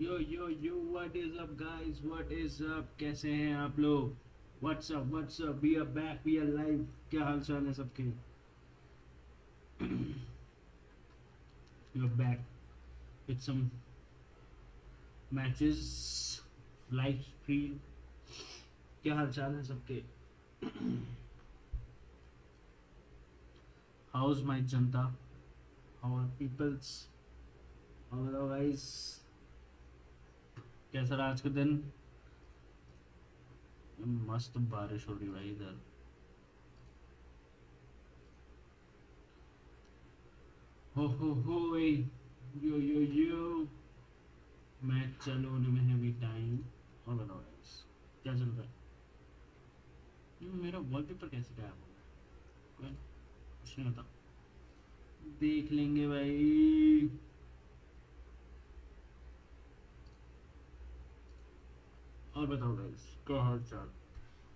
Yo what is up guys, what is up, कैसे हैं आप लोग? What's up, we are back, we are live. क्या हाल चाल है सबके? You are back with some matches, live stream. क्या हाल चाल है सबके? हाउ इज माय जनता, how are peoples, how are guys? कैसा रहा आज का दिन? मस्त बारिश हो रही भाई इधर। हो यो मैच चालू होने में है अभी टाइम। और बताओ guys, क्या चल रहा है? मेरा वॉलपेपर कैसे गायब हो गया? कोई कुछ नहीं होता, देख लेंगे भाई। और बताओ गाइस, क्या हाल चाल?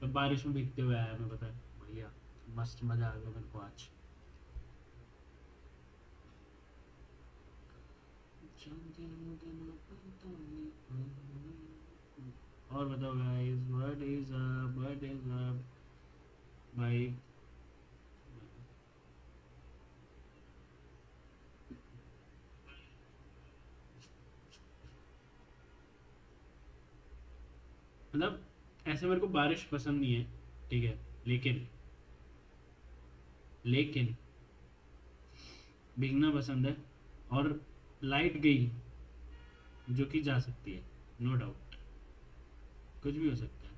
मैं बारिश में भीगते हुए आया, मैं बताया बढ़िया, मस्त मजा आ गया मेरे को आज। और बताओ गाइस, व्हाट इज अप भाई? मतलब ऐसे मेरे को बारिश पसंद नहीं है, ठीक है, लेकिन लेकिन भीगना पसंद है। और लाइट गई, जो कि जा सकती है, नो डाउट, कुछ भी हो सकता है।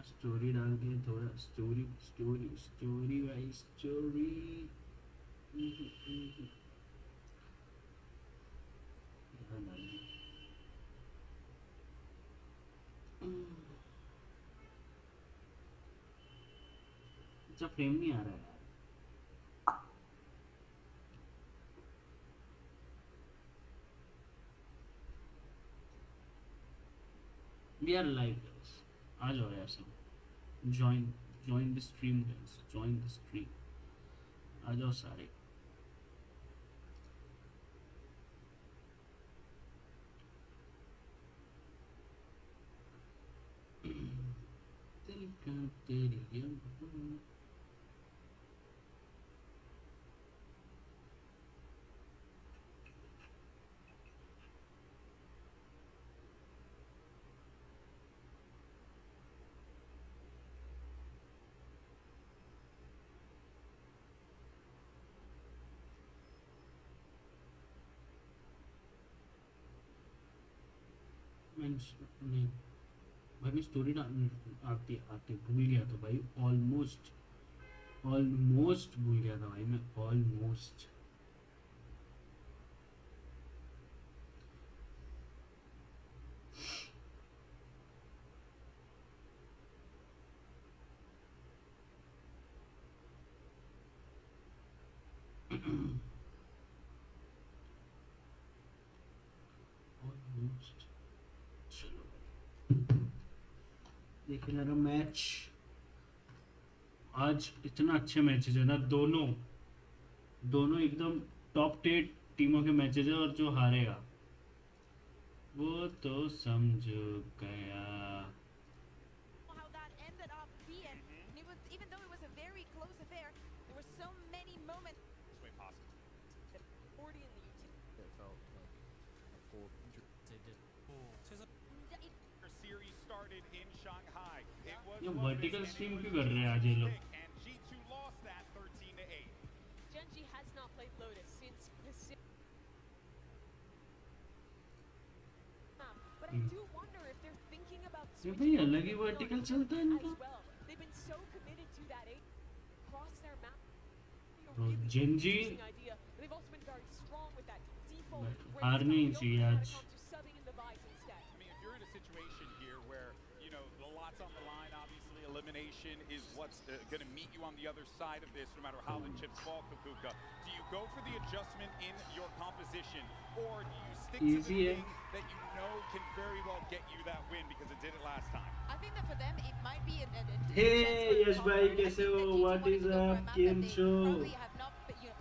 स्टोरी डाल के थोड़ा स्टोरी स्टोरी स्टोरी भाई स्टोरी। अच्छा फ्रेम नहीं आ रहा है यार। वी आर लाइव गाइस, आ जाओ यार सब, join join the stream guys, join the stream, आ जाओ सारे। तेरी तेरी नहीं भाई, मैं स्टोरी आती आती भूल गया था भाई, ऑलमोस्ट ऑलमोस्ट भूल गया था भाई मैं, ऑलमोस्ट। ऑलमोस्ट। चलो देखे जरा मैच। आज इतना अच्छे मैचेस है ना, दोनों दोनों एकदम टॉप 10 टीमों के मैचेस है, और जो हारेगा वो तो समझो गया। how that ended up being. And it was, even though it was a very close affair, there were so many moments. This way possible. 40 in the YouTube. It felt like a full injury. they did. Our series started in Shanghai. It was ये close, vertical and it stream was क्यों कर रहे हैं आज ये लोग? pick, and G2 lost that 13-8. Genji has not played Lotus since the But I do wonder if they're thinking about ये switching भाई over अलग to he the vertical Lotus चलता है as इनका। well. They've been so committed to that across their map. Bro, Genji Idea. They've also been very strong with that default. हारनी ही चाहिए आज। Subbing in the Vice instead. I mean, if you're in a situation here where, you know, the lot's on the line, obviously elimination is what's going to meet you on the other side of this, no matter how the chips fall, Kapuka. Do you go for the adjustment in your composition, or do you stick to the Easy है। thing that you know can very well get you that win because it did it last time? I think that for them it might be a Hey, chance for Yash bhai, comfort. I kaise think ho? that G2 What wanted is to go for a up? map Kim that they Cho? probably have not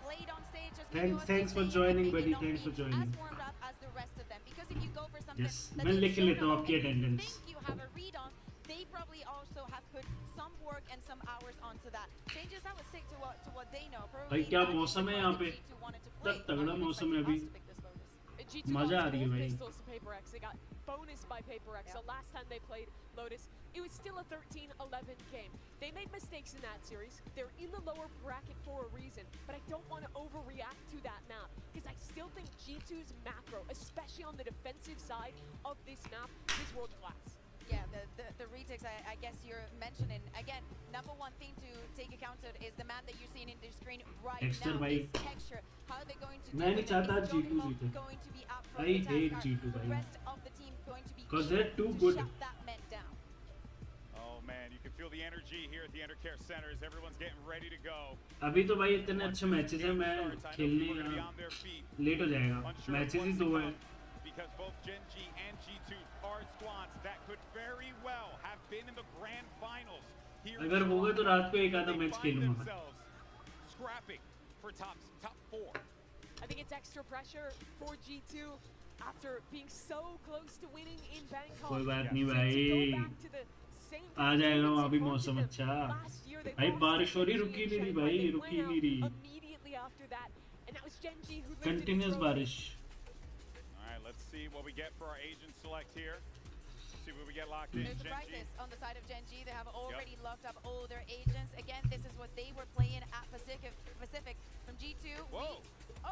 played on stage as many Thanks as for they joining, and maybe buddy. not Thanks for being joining. as warmed up as the rest of them. Because if you go for something Yes, that मैं they've लिख shown लेता हूँ about आपकी and you attendance. think you have a read on, they probably also have put some work and some hours onto that. Changes, I would stick to what they know. भाई Probably क्या that is the मौसम है card यहाँ that पे? G2 wanted to इतना play. तगड़ा Are you मौसम है expecting अभी. us to pick this Lotus? G2 मजा आ lost रही है both भाई. pistols to Paper X. They got bonus by Paper X. Yeah. So last time they played Lotus, it was still a 13-11 game. They made mistakes in that series. They're in the lower bracket for a reason, but I don't want to overreact to that map because I still think G2's macro, especially on the defensive side of this map, is world class. Yeah, the retakes, I guess you're mentioning. Again, number one thing to take account of is the map that you're seeing in the screen right Texture now. भाई. This texture. How are they going to do मैं नहीं it? चाहता Is G2 Jogimo जीते. going to be up for I the task? hate Are G2 the भाई. rest of the team going to be 'Cause they're able too to good. shut that men down? Oh man, you can feel the energy here at the Undercare Centers. Everyone's getting ready to go. अभी तो भाई इतने अच्छे matches हैं, मैं खेलने People are gonna be on their feet. Late हो जाएगा. Unsure मैचेस ही what's दो to हैं. come, because both Gen G and G2 are squads that could very well have been in the grand finals here. अगर in होगा तो Toronto. रात को एक आधा They मैच find खेलूंगा मैं. themselves scrapping for top 4. I think it's extra pressure for G2 after being so close to winning in Bangkok. कोई बात Yeah. नहीं So to भाई. go back to the same आ जाएगा वहाँ भी performance मौसम it अच्छा. haunted them last year. They भाई lost बारिश to हो रही, Gen G रुकी in नहीं रही Shanghai. भाई, They रुकी went नहीं out रही. immediately after that, and that was Gen G who lifted the continuous trophy. बारिश. All right, let's see what we get for our agent select here. See what we get locked in. There's Gen G. surprises on the side of Gen G. They have already locked up all their agents. Again, this is what they were playing at Pacific from G2. Whoa.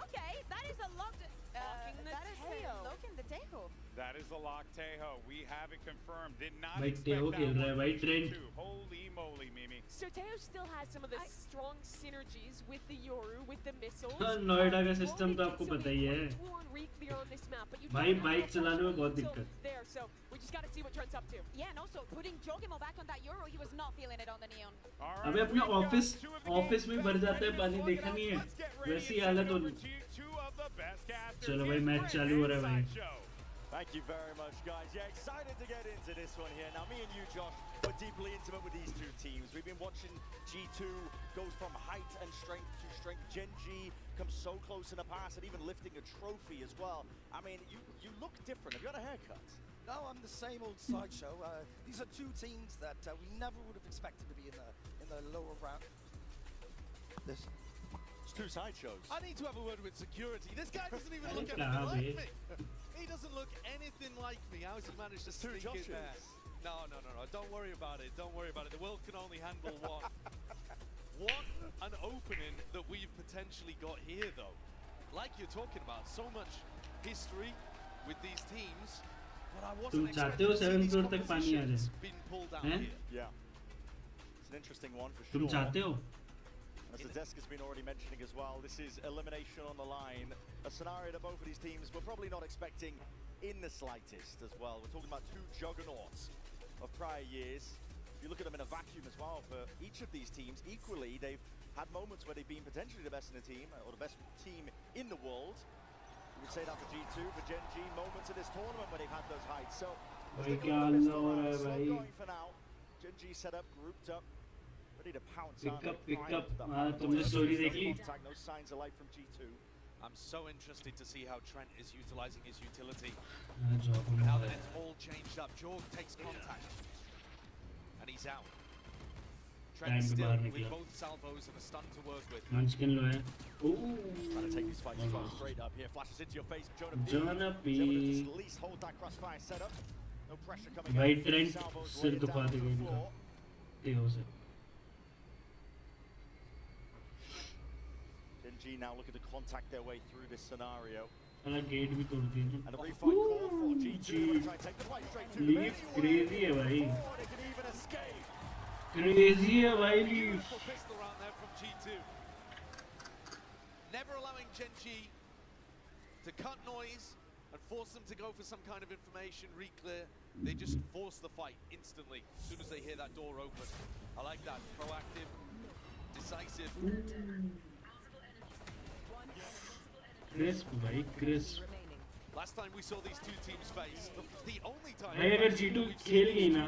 Okay, that is a locked. Locking the that is Teo. locking the Tejo. That is the lock, Tejo. We have it confirmed. Did not भाई expect टेहो that खेल रहा है one भाई, from trend. G2. Holy moly, Mimi. So Teo still has some of the strong synergies with the Yoru, with the missiles. हाँ, नोएडा का Well, system they तो did आपको so पता ही है. many points on re-clear on this map, but you भाई, don't have bike that चलाने में pressure बहुत until दिक्कत. there, so we just got to see what Trent's up to. Yeah, and also putting Jogimo back on that Euro, he was not feeling it on the Neon. All right, अबे अपने we got office two of the office में game's भर best जाता है ready to पानी, slug it देखा out. नहीं है. Let's get ready वैसी and हालत send it हो. over to two of the best casters. चलो भाई, Here's मैच Brent चालू हो रहा है भाई. and Sideshow. Thank you very much, guys. Yeah, excited to get into this one here. Now, me and you, Josh, we're deeply intimate with these two teams. We've been watching G2 goes from height and strength to strength. Gen G comes so close in the past and even lifting a trophy as well. I mean, you look different. Have you got a haircut? No, I'm the same old Sideshow. These are two teams that we never would have expected to be in the lower round. Listen, It's two sideshows. I need to have a word with security. This guy doesn't even look कहाँ anything bay? like me. He doesn't look anything like me. How has he managed to Two sneak in there? Joshes. No. Don't worry about it. Don't worry about it. The world can only handle one. What an opening that we've potentially got here, though. Like you're talking about, so much history with these teams, but I wasn't तुम चाहते हो expecting to see 7 these crore तक पानी आ compositions जाए? being pulled out हैं? here. Yeah. It's an interesting one for तुम sure. चाहते हो? As the desk has been already mentioning as well, this is elimination on the line. A scenario that both of these teams were probably not expecting in the slightest as well. We're talking about two juggernauts of prior years. If you look at them in a vacuum as well, for each of these teams, equally, they've had moments where they've been potentially the best in the team, or the best team in the world. You would say that for G2, for Gen G, moments in this tournament where they've had those heights. So, let's भाई take a क्या look at this हाल हो रहा है slow भाई? going for now. Gen G set up, grouped up, ready to pounce on Pick it. up, pick Prior up. to the हाँ, hard तुमने noise. story No देखी? contact, no signs of life from G2. I'm so interested to see how Trent is utilizing his utility. हाँ, job में Now uh that रहा it's all changed up, Jorg takes contact. And he's out. Trent Time is to still बाहर with निकला. both salvos and a stun to work with. है. मंचकिन लो है. Trying to take these fights straight up here. Flashes into your face. Jonah P. Jonah P. Is able to just at least hold that crossfire setup. No pressure coming भाई out. Trend Salvos सिर laying दुखा down to देगा the इनका. floor. टेहो से. Then G now look at the contact their way through this scenario. साला gate भी तोड़ दिया ना. And a refight call for G2. Gonna try and take the fight straight to the leaf middle. Crazy है भाई. Oh, they can even escape. Crazy है भाई leaf. Beautiful pistol round there from G2. Never allowing Gen G to cut noise and force them to go for some kind of information re-clear. They just force the fight instantly as soon as they hear that door open. I like that. Proactive, decisive. Crisp भाई crisp. Last time we saw these two teams face, the only time भाई अगर G2 खेल गई ना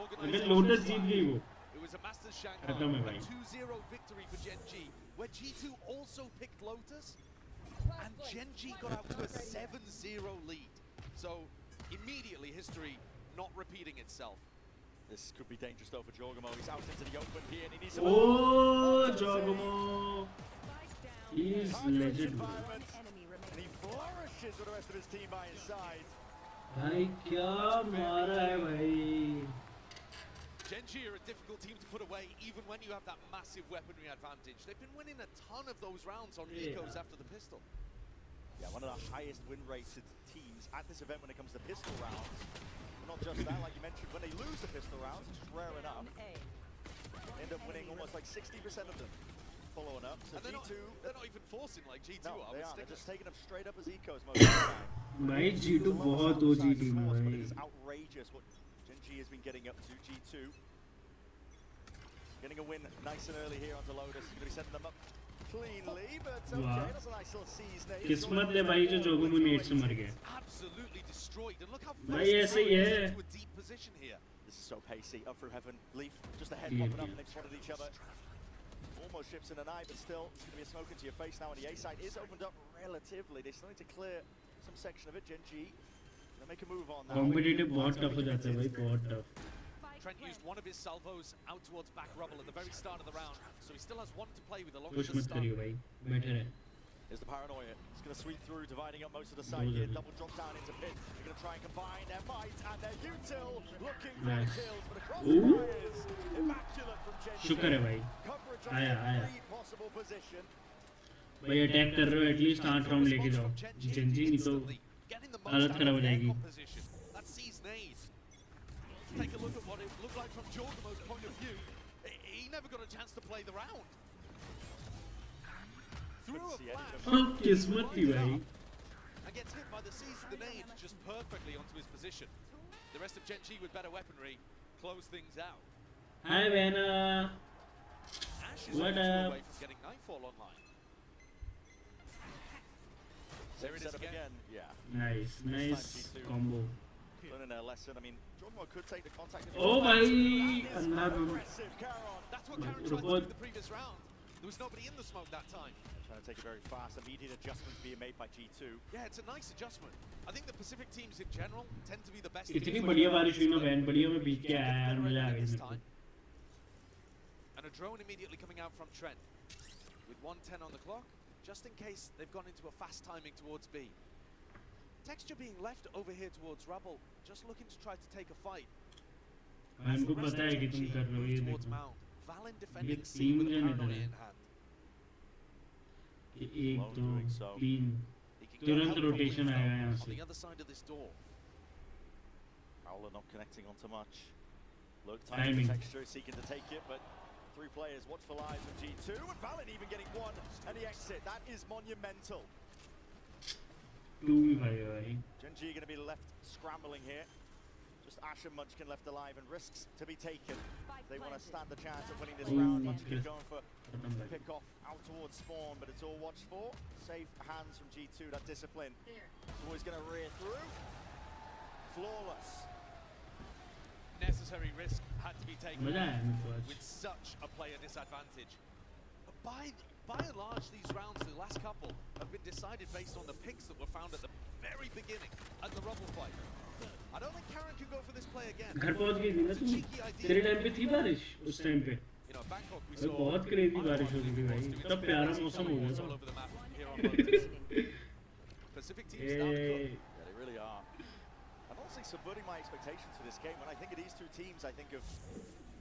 or organization. Lotus जीत गई वो It was a Masters Shanghai, खत्म है a भाई 2-0 victory for Gen G, where G2 also picked Lotus, and Gen G got out to a 7-0 lead. So immediately history not repeating itself. This could be dangerous though for Jorgamo. He's out into the open here and he needs to... Oh, Jorgamo! He's legend. And he flourishes with the rest of his team by his side. भाई क्या मारा है भाई Gen G are a difficult team to put away even when you have that massive weaponry advantage. They've been winning a ton of those rounds on ecos after the pistol. Yeah, one of the highest win rated teams at this event when it comes to pistol rounds. But not just that, like you mentioned, when they lose the pistol rounds, which is rare enough, they end up winning almost like 60% of them following up. So And they're not even forcing like G2 no, are. they with aren't. They're stickers. just taking them straight up as ecos most of the time. भाई G2 बहुत OG team है But भाई it is outrageous what Gen G has been getting up to. G2 getting a win nice and early here onto Lotus. Going to be sending them up cleanly, but okay, Wow. that's a nice little seize nade. किस्मत है भाई जो जोगमू net से मर गया Absolutely destroyed, and look how भाई ऐसे ही है into a deep position here. This is so pacey. Up through heaven. Leaf just ahead, Yeah, popping up, yeah. and they've spotted each other. Almost ships in an eye, but still, it's going to be a smoke into your face now. And the A side is opened up relatively. They still need to clear some section of it. Gen G, they'll make a move on now. Competitive बहुत tough हो जाता है भाई बहुत tough Trent used one of his salvos out towards back rubble at the very start of the round, so he still has one to play with along push the मत start. करियो भाई बैठे रहे Here's the paranoia. It's going to sweep through, dividing up most of the side here. Double drop down into pit. They're going to try and combine their might and their util. Looking for the Nice. kills, but across Ooh. the wires. Immaculate from Gen G. शुक्र है भाई Coverage on आया आया every possible position. भाई attack कर रहे हो at least 8 round लेके जाओ जेंजी नहीं तो Getting the most हालत out खराब of हो their जाएगी composition. That sees nade. Take a look at what it looked like from Jorgamo's point of view. He never got a chance to play the round. Through a see any of flash. हाँ किस्मत थी भाई And gets hit by the seize of the nade just perfectly onto his position. The rest of Gen G with better weaponry close things out. हाय बहना Ash is What only two up? away from getting Nightfall online. There it is Set up again. Yeah. Nice nice combo Learning their lesson. I mean, Jorgamo could take the contact. ओ भाई अंधा Aggressive Caron. That's what Karen tried to do in the previous round. There was nobody in the smoke that time. Trying to take it very fast. Immediate adjustments being made by G2. Yeah, it's a nice adjustment. I think the Pacific teams in general tend to be the best. इतनी teams when बढ़िया it comes बारिश to हुई ना display. बहन बढ़िया में बीत के Get आया यार better मजा आ at it गया this मेरे time. को And a drone immediately coming out from Trent. With 1:10 on the clock, just in case they've gone into a fast timing towards B. Texture being left over here towards Rubble, just looking to try to take a fight. हमको पता है कि तुम कर रहे हो ये towards देखो Mount. Valen defending C तीन with a जन इधर paranoia हैं in hand. ये एक Well, दो doing so. तीन He can get तुरंत help from रोटेशन Winfield आएगा यहाँ on से the other side of this door. Fowler not connecting onto much. Look, time Timing. for Texture seeking to take it, but three players watch for lives from G2, and Valen even getting one, and the exit. That is monumental. टू भी भाई भाई Gen G going to be left scrambling here. Just Ash and Munchkin left alive, and risks to be taken. They want to stand a chance of winning this Ooh, round. Munchkin yes. going for खत्म the भाई pick off out towards spawn, but it's all watched for. Safe hands from G2, that discipline. It's always going to rear through. Flawless. Necessary risk had to be taken मजा आया मेरे को with आज such a player disadvantage. But by and large, these rounds, the last couple, have been decided based on the picks that were found at the very beginning at the rubble fight. I don't think Karen can go for this play again. घर पहुंच गई थी ना It's a तुम cheeky idea. तेरे time पे थी बारिश उस टाइम पे You know, Bangkok we भाई saw बहुत क्रेजी बारिश हो रही थी भाई doing इतना some प्यारा crazy मौसम हो गया teleports all था over the map here on Lotus. Pacific teams down the A cook. Yeah, they really are. And honestly, subverting my expectations for this game. When I think of these two teams, I think of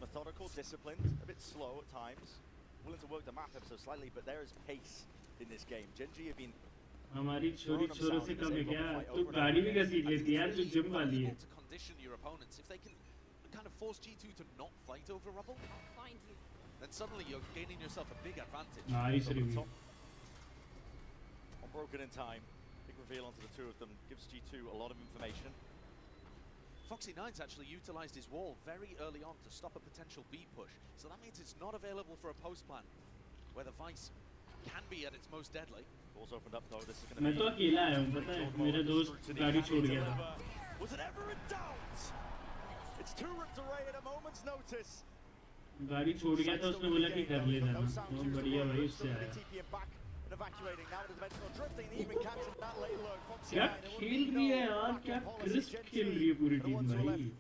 methodical, disciplined, a bit slow at times, willing to work the map ever so slightly, but there is pace in this game. Gen G have been हमारी छोरी छोरों से कम है क्या तू गाड़ी भी घसीट लेती है यार तू जिम वाली है able to condition your opponents. If they can kind of force G2 to not fight over rubble, Find you. then suddenly you're gaining yourself a big advantage. Nice over the review top. Unbroken in time. Big reveal onto the two of them. Gives G2 a lot of information. Foxy Nine's actually utilized his wall very early on to stop a potential B push. So that means it's not available for a post plan, where the Vice can be at its most deadly. Doors opened up though. This is going to मैं be... तो अकेला आया हूँ पता है मेरा दोस्त गाड़ी छोड़ गया था Was it ever in doubt? It's two ripped away at a moment's notice. गाड़ी छोड़ गया था उसने बोला कि कर लेना ना तो बढ़िया भाई उससे आया क्या खेल रही है यार क्या क्रिस्प खेल रही है पूरी टीम भाई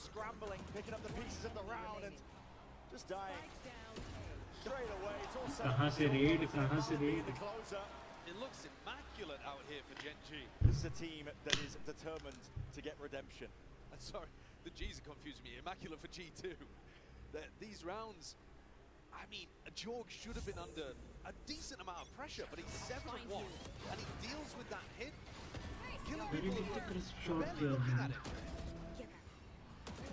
Scrambling, picking up the pieces of the round and just dying straight away. It's also कहाँ से red It looks immaculate out here for Gen G. This is a team that is determined to get redemption. Sorry, the G's are confusing me. Immaculate for G2. These rounds, I mean, Jorg should have been under a decent amount of pressure, but he's 7-1, and he deals with that hit, killing people who are barely looking at it.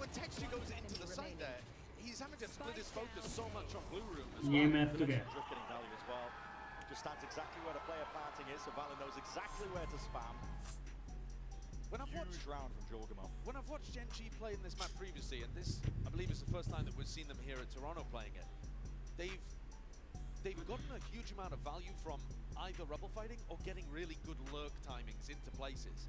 When Texture goes into the site there, he's having to split his focus so much on Blue Room as ये well. Map तो क्या Drift getting value as well. Just stands exactly where the player planting is, so Valen knows exactly where to spam. When I've watched Huge round from Jorgamo. When I've watched Gen G play in this map previously, and this, I believe, is the first time that we've seen them here at Toronto playing it, they've gotten a huge amount of value from either rubble fighting or getting really good lurk timings into places.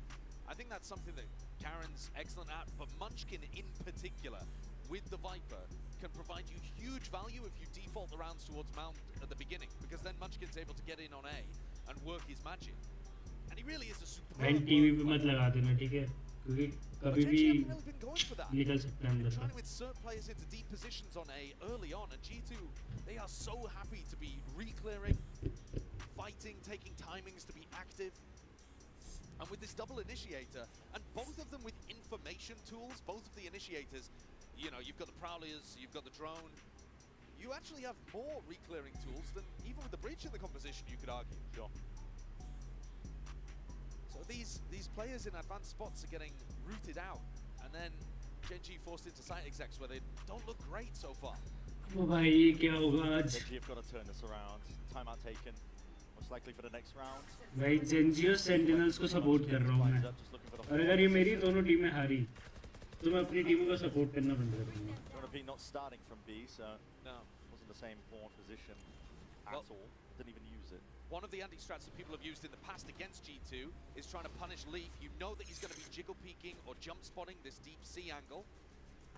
I think that's something that Karen's excellent at, but Munchkin in particular, with the Viper, can provide you huge value if you default the rounds towards Mount at the beginning, because then Munchkin's able to get in on A and work his magic. And he really is a superb. भाई TV पे मत लगा देना ठीक है क्योंकि कभी भी निकल सकता है अंदर से Trying to insert players into deep positions on A early on, and G2, they are so happy to be re-clearing, fighting, taking timings to be active. And with this double initiator, and both of them with information tools, both of the initiators, you know, you've got the prowlers, you've got the drone, you actually have more re-clearing tools than even with the breach in the composition, you could argue. Sure. So these players in advanced spots are getting rooted out, and then Gen G forced into site execs where they don't look great so far. ओ भाई क्या होगा आज Gen G have got to turn this around. Timeout taken. Most likely for the next round. भाई Gen Z और sentinels को support कर रहा हूँ मैं Just looking for the और अगर ये मेरी दोनों टीमें हारी तो मैं अपनी टीमों को सपोर्ट करना बंद कर दूंगा Jonathan not starting from B, so No. wasn't the same pawn position at Well- all. Didn't even use it. One of the anti-strats that people have used in the past against G2 is trying to punish Leaf. You know that he's going to be jiggle peeking or jump spotting this deep C angle.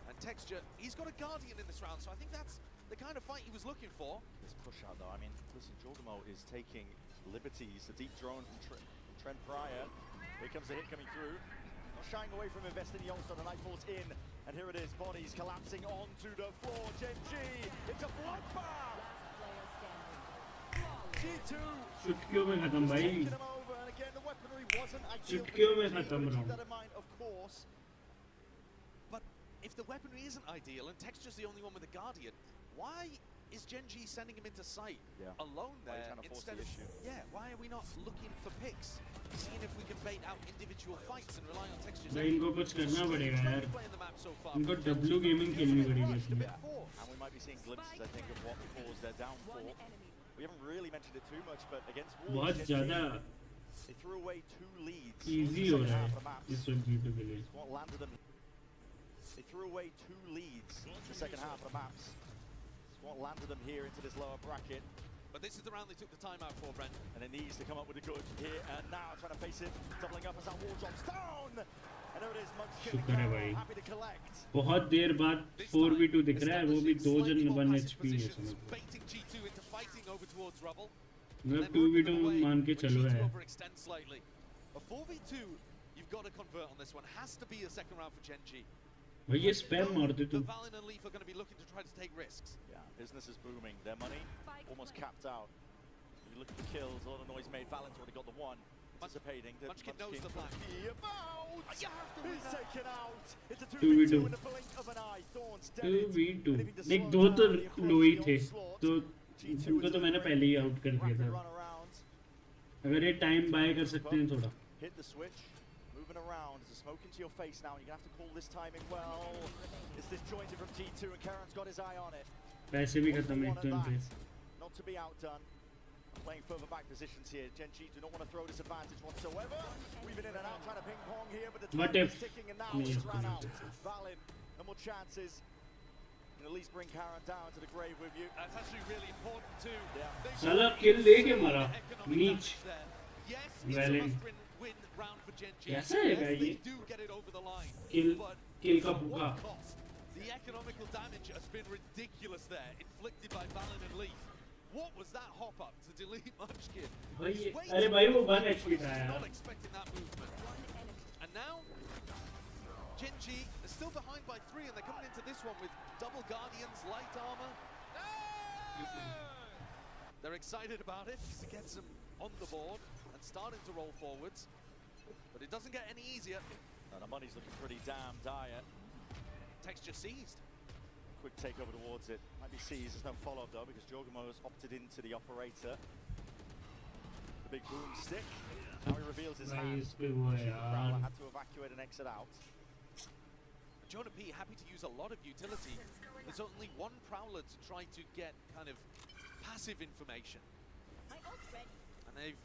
And Texture, he's got a Guardian in this round, so I think that's the kind of fight he was looking for. This push out though, I mean, listen, Jorgamo is taking liberties. The deep drone from Trent Pryor. Here comes the hit coming through. Not shying away from investing Youngster. The knife falls in, and here it is. Bodies collapsing onto the floor. Gen G, it's a bloodbath. G2 चुटकियों में खत्म भाई taking them over, and again the weaponry wasn't ideal. चुटकियों में खत्म Keep round that in mind, of course. But if the weaponry isn't ideal and Texture's the only one with a Guardian, why is Gen G sending him into sight Yeah. alone Why are you there trying to force instead the of issue? yeah? Why are we not looking for picks, seeing if we can bait out individual fights and rely on Texture's भाई इनको कुछ करना पड़ेगा यार playing the map so far? इनको W gaming खेलनी पड़ेगी इसमें And we might be seeing glimpses, I think, of what caused their downfall. We haven't really mentioned it too much, but against Wolves, बहुत Gen G, ज़्यादा they threw away 2 leads. Easy in हो the रहा second half of the है maps. इस वक्त G2 के लिए It's what landed them. They threw away 2 leads in the second half of the maps. It's what landed them here into this lower bracket. But this is the round they took the timeout for, Brent. And it needs to come up with a good here and now, trying to face it, doubling up as that wall drops down. And there it is, Munchkin शुक्र है भाई happy to collect. बहुत देर बाद 4v2 दिख रहा है वो भी 2 जन 1 HP है समझ लो Baiting G2 into fighting over towards Rubble. मतलब 2v2 मान के चलो है Overextend slightly. A 4v2, you've got to convert on this one. Has to be a second round for Gen G. भाई ये स्पैम मार दे तू The Valen and Leaf are going to be looking to try to take risks. Yeah, business is booming. Their money almost capped out. If you look at the kills, a lot of noise made. Valen's already got the one. Anticipating that Munchkin knows the plan. About. You have to He's taken out. It's a 2v2 2v2 in the blink of an eye. Thorns dead. 2v2 Anything to देख slow दो तो down the low he approach, थे the onslaught. तो G2 उनको तो मैंने पहले ही out कर दिया rapid था run around. अगर ये टाइम बाय कर सकते हैं थोड़ा Hit the switch. Moving around. There's a smoke into your face now. You're going to have to call this timing well. It's disjointed from G2, and Karen's got his eye on it. पैसे भी खत्म एक One turn at पे that. Not to be outdone. Playing further back positions here. Gen G do not want to throw this advantage whatsoever. Weaving in and out, trying to ping pong here, but the What time if- is ticking, and now Yeah, it's ran yeah. out. Valin, no more chances. Can at least bring Karen down to the grave with you. That's actually really important too. Yeah. They've साला got kill दे के मारा economic नीच damage there. Yes, it's Valen. a must-win round for Gen G. कैसा है Yes, ये they do get it over the line. Kill But किल का At भूखा। what cost? The economical damage has been ridiculous there, inflicted by Valen and Leaf. What was that hop up to delete Munchkin? भाई He's waiting अरे भाई वो for 1 it, HP था not यार। expecting that movement. And now, Genji is still behind by 3, and they're coming into this one with double Guardians, light armor. They're excited about it, because it gets them on the board and starting to roll forwards. But it doesn't get any easier. And the money's looking pretty damn dire. Texture seized. Quick takeover towards it. Might be seized. There's no follow-up though because Jogamo's opted into the operator. The big boomstick. Now he reveals his भाई hand. इस पे वो है Prowler यार। had to evacuate and exit out. Jonah P happy to use a lot of utility. There's only one Prowler to try to get kind of passive information. And they've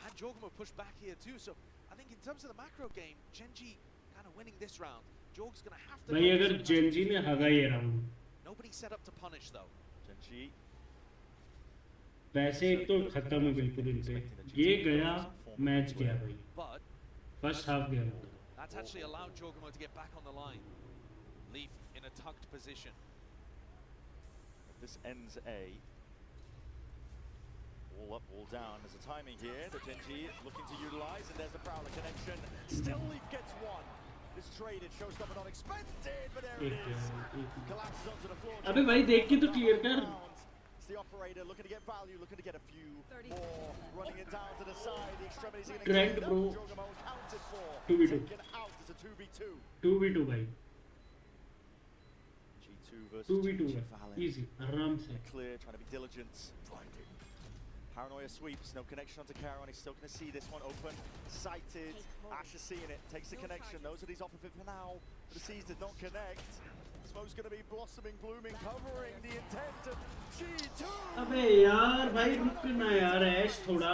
had Jogamo push back here too, so I think in terms of the macro game, Genji kind of winning this round. Jog's gonna have to... भाई अगर Gen Z ने हगा ये round, Nobody set up to punish though. Genji. वैसे एक तो खत्म है बिल्कुल इनसे। ये गया मैच गया भाई। But फर्स्ट हाफ गया। that's actually allowed Jogamo to get back on the line. Leaf in a tucked position. This ends A. All up, all down. There's a timing here that Genji looking to utilize, and there's the Prowler connection. Still Leaf gets one. This traded, showstopper not expected, but there it is. Collapses onto the floor. अबे भाई देख के तो clear कर। It's the operator looking to get value, looking to get a few more, running it down to the side. The extremities are going to Trend, get bro. Jogamo counted for. 2v2 Taken out. It's a 2v2. 2v2 भाई। G2 versus 2v2 G2 है। Valen. Easy आराम से। Clear, trying to be diligent. Paranoia sweeps, no connection onto Caron. He's still going to see this one open. Sighted. Ash is seeing it. Takes the connection. Knows that he's off of it for now. But the C's did not connect. Smoke's going to be blossoming, blooming, covering the intent of G2. अबे यार भाई रुक ना यार ऐश थोड़ा।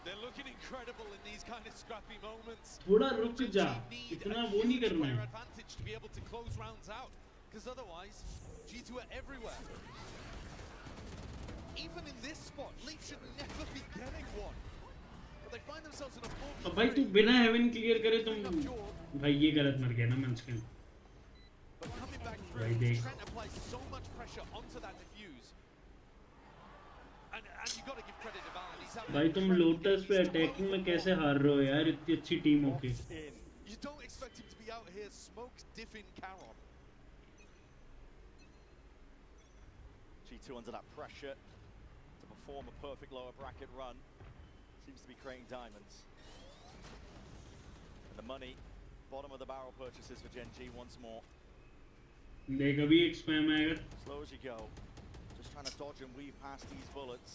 They're looking incredible in these kind of scrappy moments. थोड़ा रुक जा। Need इतना a वो नहीं huge करना player है। advantage to be able to close rounds out, because otherwise G2 are everywhere. Even in this spot, Leaf should never be getting one. But they find themselves in a 4v3. अब भाई तू बिना haven clear करे तुम भाई ये गलत मर गया ना मंचकिन। But coming back Right, through, Dave. Trent applies so much pressure onto that diffuse. And you got to give credit to Valen. He's having भाई तुम लोटस पे अटैकिंग में कैसे हार रहे हो यार इतनी अच्छी टीम होके। In. You don't expect him to be out here smoke diffing Caron. G2 under that pressure to perform a perfect lower bracket run. Seems to be creating diamonds. And the money, bottom of the barrel purchases for Genji once more. देख अभी एक spam आएगा। Slow as you go. Just trying to dodge and weave past these bullets.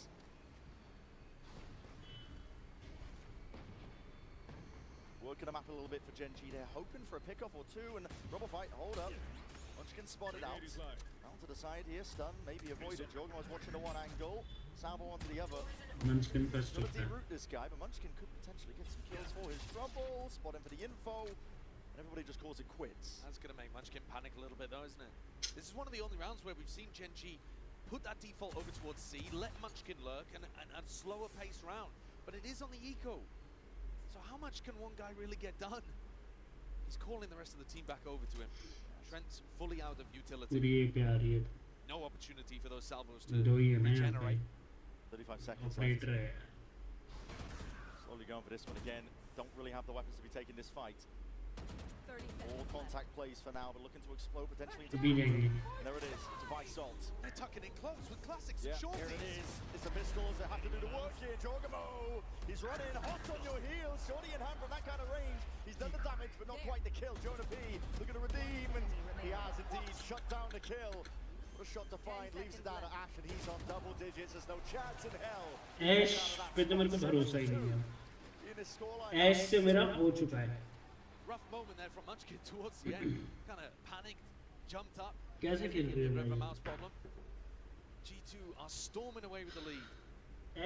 Working the map a little bit for Genji. They're hoping for a pickoff or two, and rubble fight. Hold up. Munchkin spotted out. Round to the side here, stun, maybe avoided. Jogan was watching the one angle. Salvo onto the other. मंचकिन first Still a होता deep है। root this guy, but Munchkin could potentially get some kills for his trouble. Spot him for the info. And everybody just calls it quits. That's going to make Munchkin panic a little bit though, isn't it? This is one of the only rounds where we've seen Genji put that default over towards C, let Munchkin lurk, and slower pace round. But it is on the eco. So how much can one guy really get done? He's calling the rest of the team back over to him. Trent's fully out of utility. पूरी ये पे आ रही है। No opportunity for those salvos to दो ही है ना यहाँ पे। regenerate. 35 seconds left. ऑपरेटर है। Slowly going for this one again. Don't really have the weapons to be taking this fight. All contact plays for now, but looking to explode potentially into भी जाएंगे। And there it is. It's a vice salt. They're tucking in close with classics Yeah, and here shorties. it is. It's the pistols that have to do the work here. Jogamo. He's running hot on your heels. Shorty in hand from that kind of range. He's done the damage, but not quite the kill. Jonah P looking to redeem, and he has indeed shut down the kill. What a shot to find. Leaves it down to Ash, and he's on double digits. There's no chance in hell. ऐश पे तो मेरे को भरोसा ही नहीं है। In his scoreline. ऐश से मेरा हो चुका है। Rough moment there from Munchkin towards the end. Kind of panicked, jumped up. कैसे खेल रहे हो Bit of a भाई? mouse problem. G2 are storming away with the lead.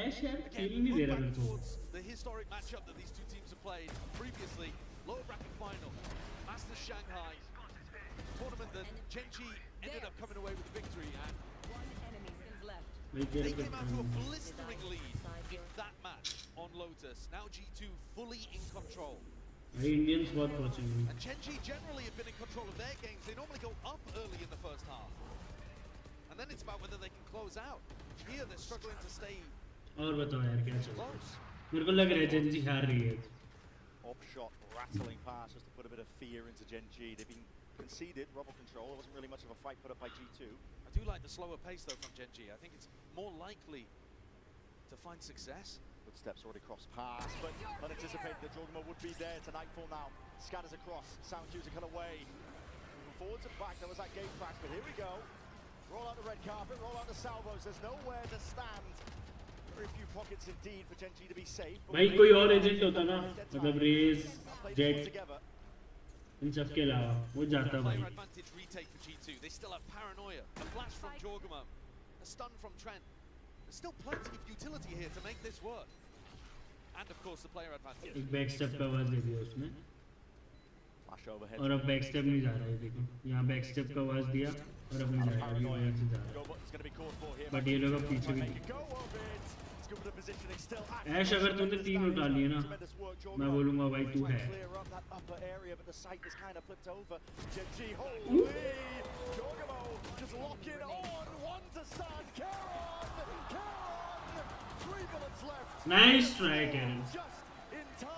ऐश यार खेल ही Again, नहीं दे look रहा back मेरे को। towards the historic matchup that these two teams have played previously. Lower bracket final, Masters Shanghai. Tournament that Genji ended up coming away with the victory, and भाई they तेरे को came out to a blistering lead in that match on Lotus. Now G2 fully in control. भाई Indians बहुत पहुंचेंगे। And Gen.G generally have been in control of their games. They normally go up early in the first half. And then it's about whether they can close out. Here they're struggling to stay और बताओ यार क्या चल रहा है? close. मेरे को लग रहा है जेनजी हार रही है। Op-shot rattling pass just to put a bit of fear into Gen.G. They've been conceded, rubble control. There wasn't really much of a fight put up by G2. I do like the slower pace though from Gen.G. I think it's more likely to find success. Footsteps already crossed past, but unanticipated that Jorgma would be there to Nightfall now. Scatters across, sound cues are cut away. Moving forwards and back, there was that game crash, but here we go. Roll out the red carpet, roll out the salvos, there's nowhere to stand. Very few pockets indeed for Gen.G to be safe. भाई कोई और agent होता ना, मतलब raise, jet, इन सब के अलावा वो जाता भाई। Player advantage retake for G2. They still have paranoia. A flash from Jorgma, a stun from Trent. There's still plenty of utility here to make this work. And of course the player advantage. एक back step का आवाज दे दिया उसने। Flash overhead. और अब back step नहीं जा रहा है, देखो यहाँ बैक स्टेप का आवाज दिया और अब नहीं जा रहा है, अभी वहीं से जा रहा है। बट ये लोग अब पीछे भी नहीं। ऐश अगर तूने 3 उठा लिए ना, मैं बोलूँगा भाई तू है। Nice try Karan,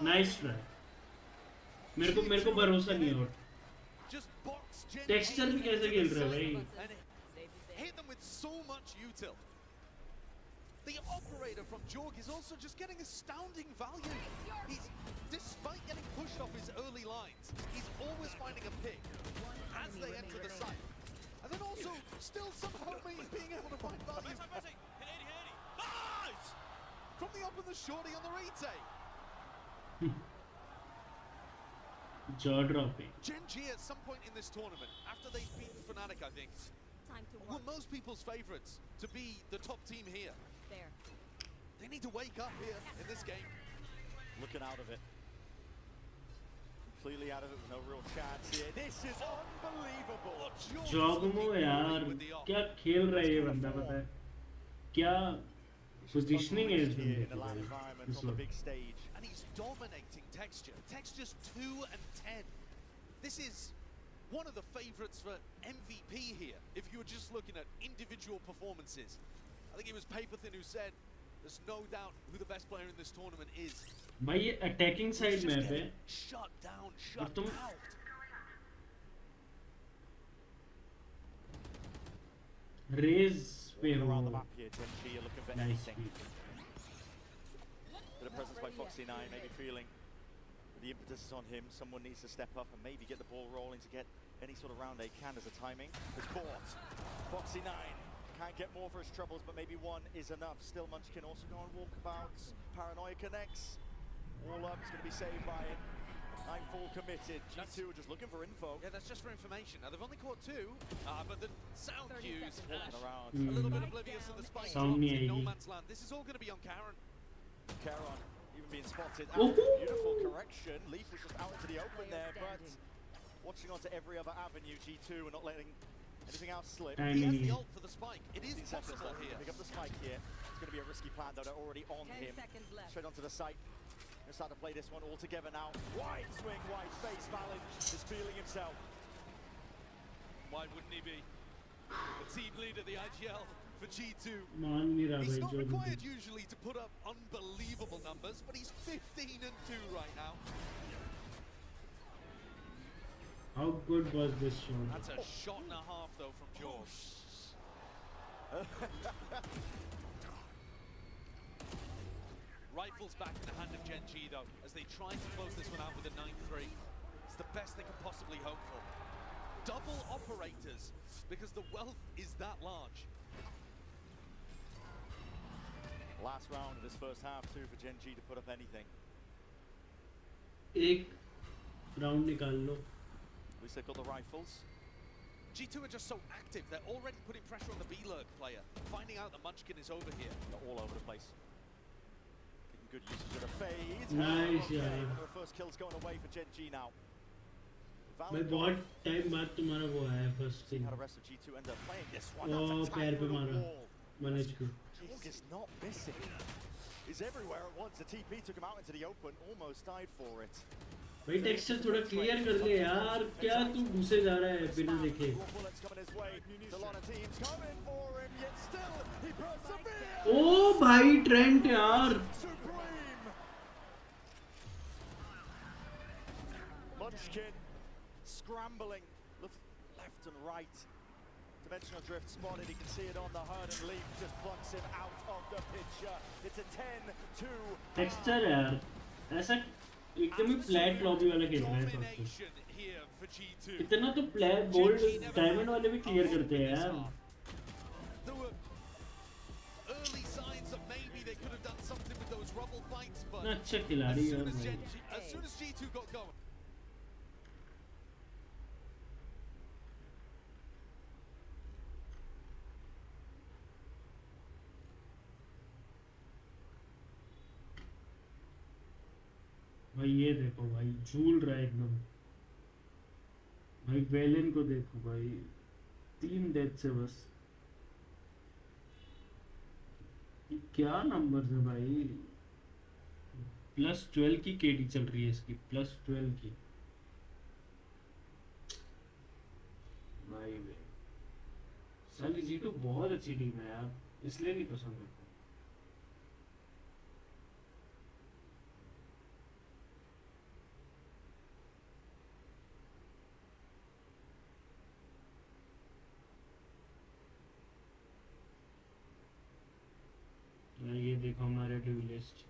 nice try. मेरे को भरोसा नहीं है और Just box Gen.G टेक्सचर भी कैसे खेल रहा है भाई। and hit them with so much util. The operator from Jorg is also just getting astounding value. He's, despite getting pushed off his early lines, he's always finding a pick as they enter the site. And then also still somehow being able to find value. Nice! From the up and the shorty on the retake. jaw dropping. Gen.G at some point in this tournament, after they've beaten Fnatic, I think, were most people's favourites to be the top team here. There. They need to wake up here in this game. Looking out of it. Completely out of it with no real chance here. This is unbelievable. जॉगमो यार क्या खेल रहा है ये बंदा, पता है क्या पोजीशनिंग है इस बंदे In a की live भाई environment इस on the वक्त। big stage. And he's dominating texture. Texture's 2 and 10. This is one of the favourites for MVP here, if you were just looking at individual performances. I think it was Paperthin who said, there's no doubt who the best player in this tournament is. भाई ये attacking He's side just map है getting shut down, shut तुम- out. Raise पे Walking हो। around the map here, Gen.G are looking for nice anything. Bit of presence by Foxy9, maybe feeling the impetus is on him. Someone needs to step up and maybe get the ball rolling to get any sort of round they can as a timing. Is caught. Foxy9 can't get more for his troubles, but maybe one is enough. Still, Munchkin also go on walkabouts. Paranoia connects. All up, it's going to be saved by it. Nightfall committed. G2 are just looking for info. Yeah, that's just for information. Now, they've only caught 2, but the sound 30 cues, seconds Ash, left. Around. a little bit oblivious of the spike Sound drops नहीं in no आएगी। man's land. This is all going to be on Karen. Caron even being spotted. Woohoo! Beautiful correction. Leaf was just out into the open there, but watching onto every other avenue, G2 are not letting anything else slip. Time He he has नहीं the है। ult for the spike. It is 15 seconds possible left. here. Pick up the spike here. It's going to be a risky plan, though. They're already on 10 him. seconds left. Straight onto the site. Gonna start to play this one all together now. Wide swing, wide face. Valid is feeling himself. Why wouldn't he be? The team leader, the IGL for G2. मान नहीं रहा He's भाई not जो required usually to put up unbelievable numbers, but he's 15 and 2 right now. How good was this shot? That's a shot and a half though from George. Rifles back in the hand of Gen.G though, as they try to close this one out with a 9-3. It's the best they can possibly hope for. Double operators, because the wealth is that large. Last round of this first half, too, for Gen.G to put up anything. एक round निकाल लो। At least they've got the rifles. G2 are just so active, they're already putting pressure on the B-Lurk player, finding out that Munchkin is over here. They're all over the place. Getting good usage of the fade. Nice, Okay, yeah. one of the first kills going away for Gen.G now. भाई Valid बहुत goal. Time बाद तुम्हारा वो आया first See thing. how the rest of G2 end up playing this one. Oh, That's a पैर tap पे through the मारा। wall. Manage को। Jorg is not missing. He's everywhere at once. The TP took him out into the open, almost died for it. भाई texture थोड़ा clear कर ले यार, क्या तू घुसे जा रहा है बिना देखे। ओ भाई ट्रेंट यार, Munchkin scrambling left and right. Dimensional drift spotted. You can see it on the HUD, and Leaf just plucks him out of the picture. It's a 10-2. Texture यार ऐसा एकदम ही फ्लैट लॉबी वाला खेल रहा है सब कुछ। Domination here for G2. इतना तो प्लेयर गोल्ड डायमंड वाले भी क्लियर करते हैं यार। There were early signs that maybe they could have done something with those rubble fights, but इतना अच्छा खिलाड़ी यार भाई। as soon as G2 got going. भाई ये देखो भाई, झूल रहा है एकदम भाई। वेलन को देखो भाई, 3 डेथ से बस। ये क्या नंबर है भाई। +12 की केडी चल रही है इसकी, +12 की भाई। साली G2 बहुत अच्छी टीम है यार, इसलिए नहीं पसंद है। ये देखो हमारे ड्यू लिस्ट,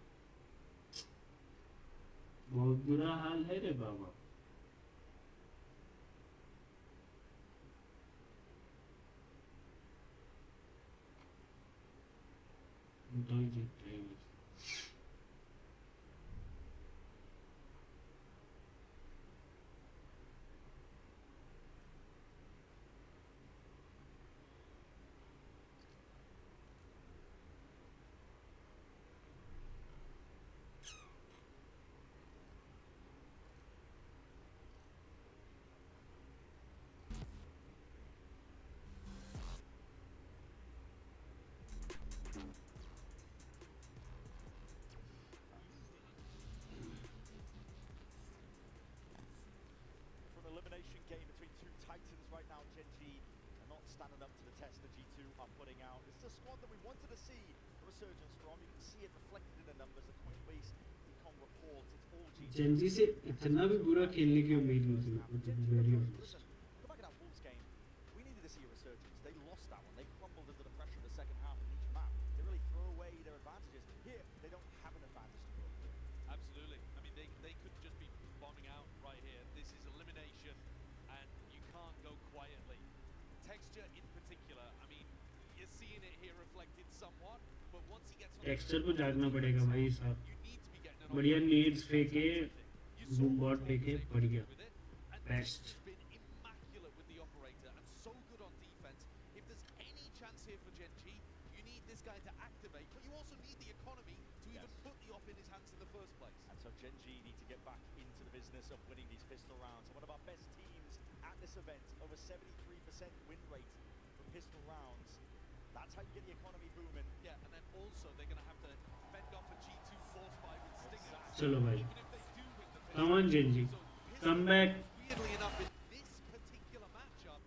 बहुत बुरा हाल है रे बाबा। दो ही जीत रहे हैं। Elimination game between two titans right now. Genji are not standing up to the test that G2 are putting out. This is a squad that we wanted to see a resurgence from. You can see it reflected in the numbers. The Coinbase Econ reports. It's all G2. Gen Z से इतना भी बुरा खेलने की उम्मीद नहीं थी, very honest. Go back at that Wolves game. We needed to see a resurgence. They lost that one. They crumbled under the pressure of the second half of each map. They really throw away their advantages. Here, they don't have an advantage to go through. Absolutely. I mean, they could just be bombing out right here. This is elimination, and you can't go quietly. Texture in particular, I mean, you're seeing it here reflected somewhat, but once he gets on texture को जागना पड़ेगा भाई साहब। you need to be getting an बढ़िया needs फेंके, You saw boom what bot फेंके, Ryzen बढ़िया with it, and best. Ryzen's been immaculate with the operator and so good on defense. If there's any chance here for Gen G, you need this guy to activate, but you also need the economy to even put the op in his hands in the first place. And so Gen G need to get back into the business of winning these pistol rounds. And one of our best teams at this event, over 73% win rate for pistol rounds. That's how you get the economy booming. Yeah, and then also they're going to have to fend off a G2 force fight with Stingers. चलो भाई, Even if they do win the come on Genji, come back. Weirdly enough, in this particular matchup,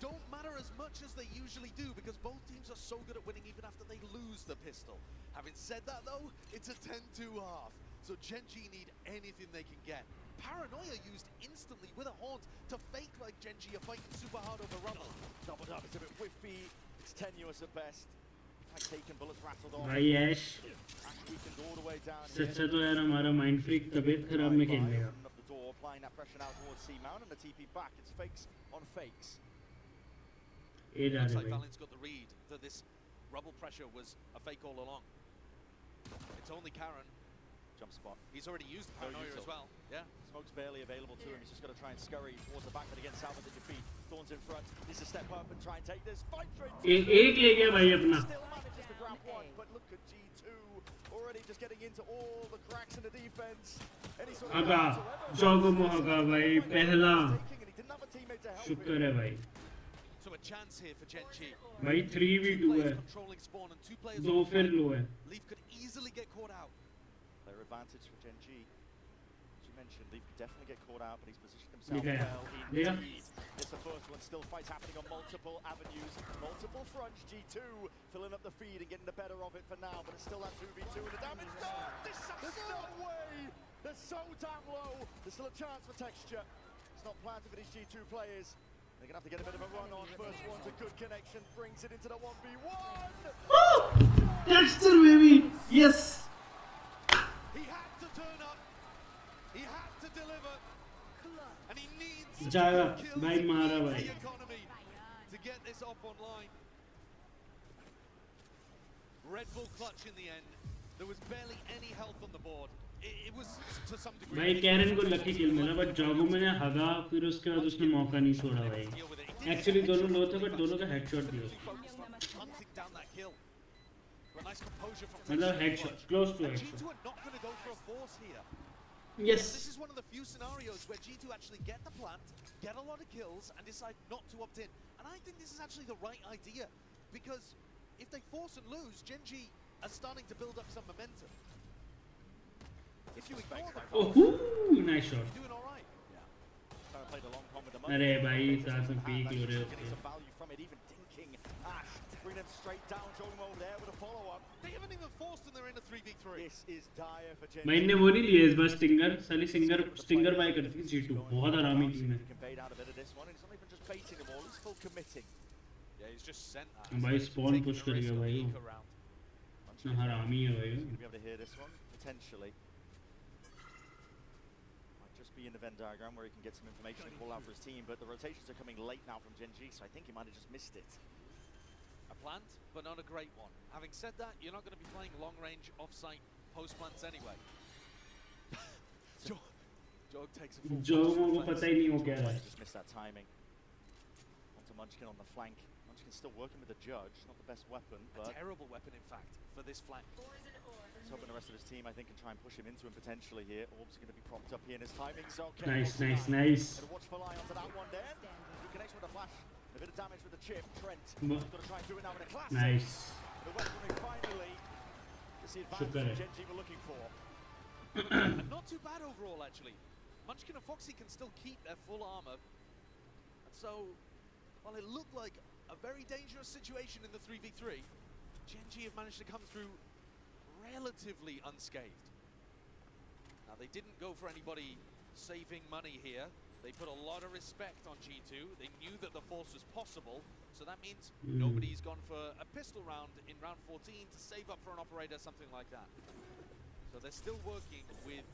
don't matter as much as they usually do because both teams are so good at winning even after they lose the pistol. Having said that though, it's a 10-2 half. So Gen G need anything they can get. Paranoia used instantly with a haunt to fake like Gen G are fighting super hard over rubble. Doubled up, it's a bit whiffy, it's tenuous at best. Like taken bullets rattled off. भाई ऐश Ash weakened all the way down से here. अच्छा तो यार हमारा mind freak तबीयत खराब में खेल लेगा। Opening up the door, applying that pressure now towards C-Mount and the TP back. It's fakes on fakes. ये जा Looks रहे like भाई। Valen's got the read that this rubble pressure was a fake all along. It's only Karen. Jump spot. He's already used No Paranoia util. as well. Yeah. Smoke's barely available to him. He's just got to try and scurry towards the back, but again, Salvin at your feet. Thorns in front. Needs to step up and try and take this. Fight straight. एक ले गया भाई अपना। Still manages to grab one, but look at G2 already just getting into all the cracks in the defense. Any sort of हगा, whatsoever. जोगो मोहगा भाई पहला। Taking, and he didn't have a teammate to help शुक्र him. है भाई। So a chance here for Gen G. भाई 3v2 Two है, players controlling spawn and two players दो on फिर flank. लो है। Leaf could easily get caught out. Player advantage for Gen G. mentioned, Leaf could definitely get caught out, but he's positioned himself Yeah. well Yeah. indeed. It's the first one, still fights happening on multiple avenues, multiple fronts. G2 filling up the feed and getting the better of it for now, but it's still that 2v2 and the damage done. There's no way! They're so damn low. There's still a chance for Texture. It's not planted for these G2 players. They're gonna have to get a bit of a run on. First one's a good connection, brings it into the 1v1. Texture baby, yes. He had to turn up. He had to deliver. And he needs जाएगा to kill भाई, मारा the भाई. economy to get this up online. Red Bull clutch in the end. There was barely any health on the board. It was to some degree. भाई Karen को lucky किल मिला, but जॉगो मैंने हगा, फिर उसके बाद उसने मौका नहीं छोड़ा भाई. एक्चुअली दोनों लो थे, बट दोनों का हेडशॉट दिया. Hunting down that kill. But nice composure from मतलब Texture. Headshot, close to And headshot. G2 are not going to go for a force here. Yes. This is one of the few scenarios where G2 actually get the plant, get a lot of kills, and decide not to opt in. And I think this is actually the right idea, because if they force and lose, Gen.G are starting to build up some momentum. If you ignore the oh nice shot. you're doing all right. Trying to play the long con with the अरे money. भाई साथ में peak हो रहे Getting होते. some value from it, even dinking Ash, bringing them straight down, showing him over there with a follow-up. They haven't even forced and they're in a 3v3. This is dire for Gen.G. मैंने वो नहीं लिया इस बार stinger, साली stinger bye करती थी G2. बहुत आरामी team है. He can bait out a bit of this one, and he's not even just baiting them all, he's full committing. Yeah, he's just sent that. भाई He's spawn taking push the risk करेगा on भाई the वो. eco round. इतना हरामी है भाई He's वो. going to be able to hear this one, potentially. Might just be in the Venn diagram where he can get some information and call out for his team, but the rotations are coming late now from Gen.G, so I think he might have just missed it. A plant, but not a great one. Having said that, you're not going to be playing long-range off-site post-plants anyway. Jog takes a full जोगो को punch पता ही नहीं वो क्या रहा है. Just missed that timing. Onto Munchkin on the flank. Munchkin's still working with the Judge, not the best weapon, A but terrible weapon, in fact, for this flank. he's hoping the rest of his team, I think, can try and push him into him potentially here. Orbs are going to be propped up here, and his timing's okay. Nice, nice, nice. Got a watchful eye onto that one there. Good connection with the flash. A bit of damage with the chip. Trent. But- He's got to try and do it now with a classic. Nice. The weaponry finally. It's the advantage Super. that Gen.G were looking for. And not too bad overall, actually. Munchkin and Foxy can still keep their full armor. And so, while it looked like a very dangerous situation in the 3v3, Gen.G have managed to come through relatively unscathed. Now, they didn't go for anybody saving money here. They put a lot of respect on G2. They knew that the force was possible, so that means nobody's gone for a pistol round in round 14 to save up for an operator, something like that. So they're still working with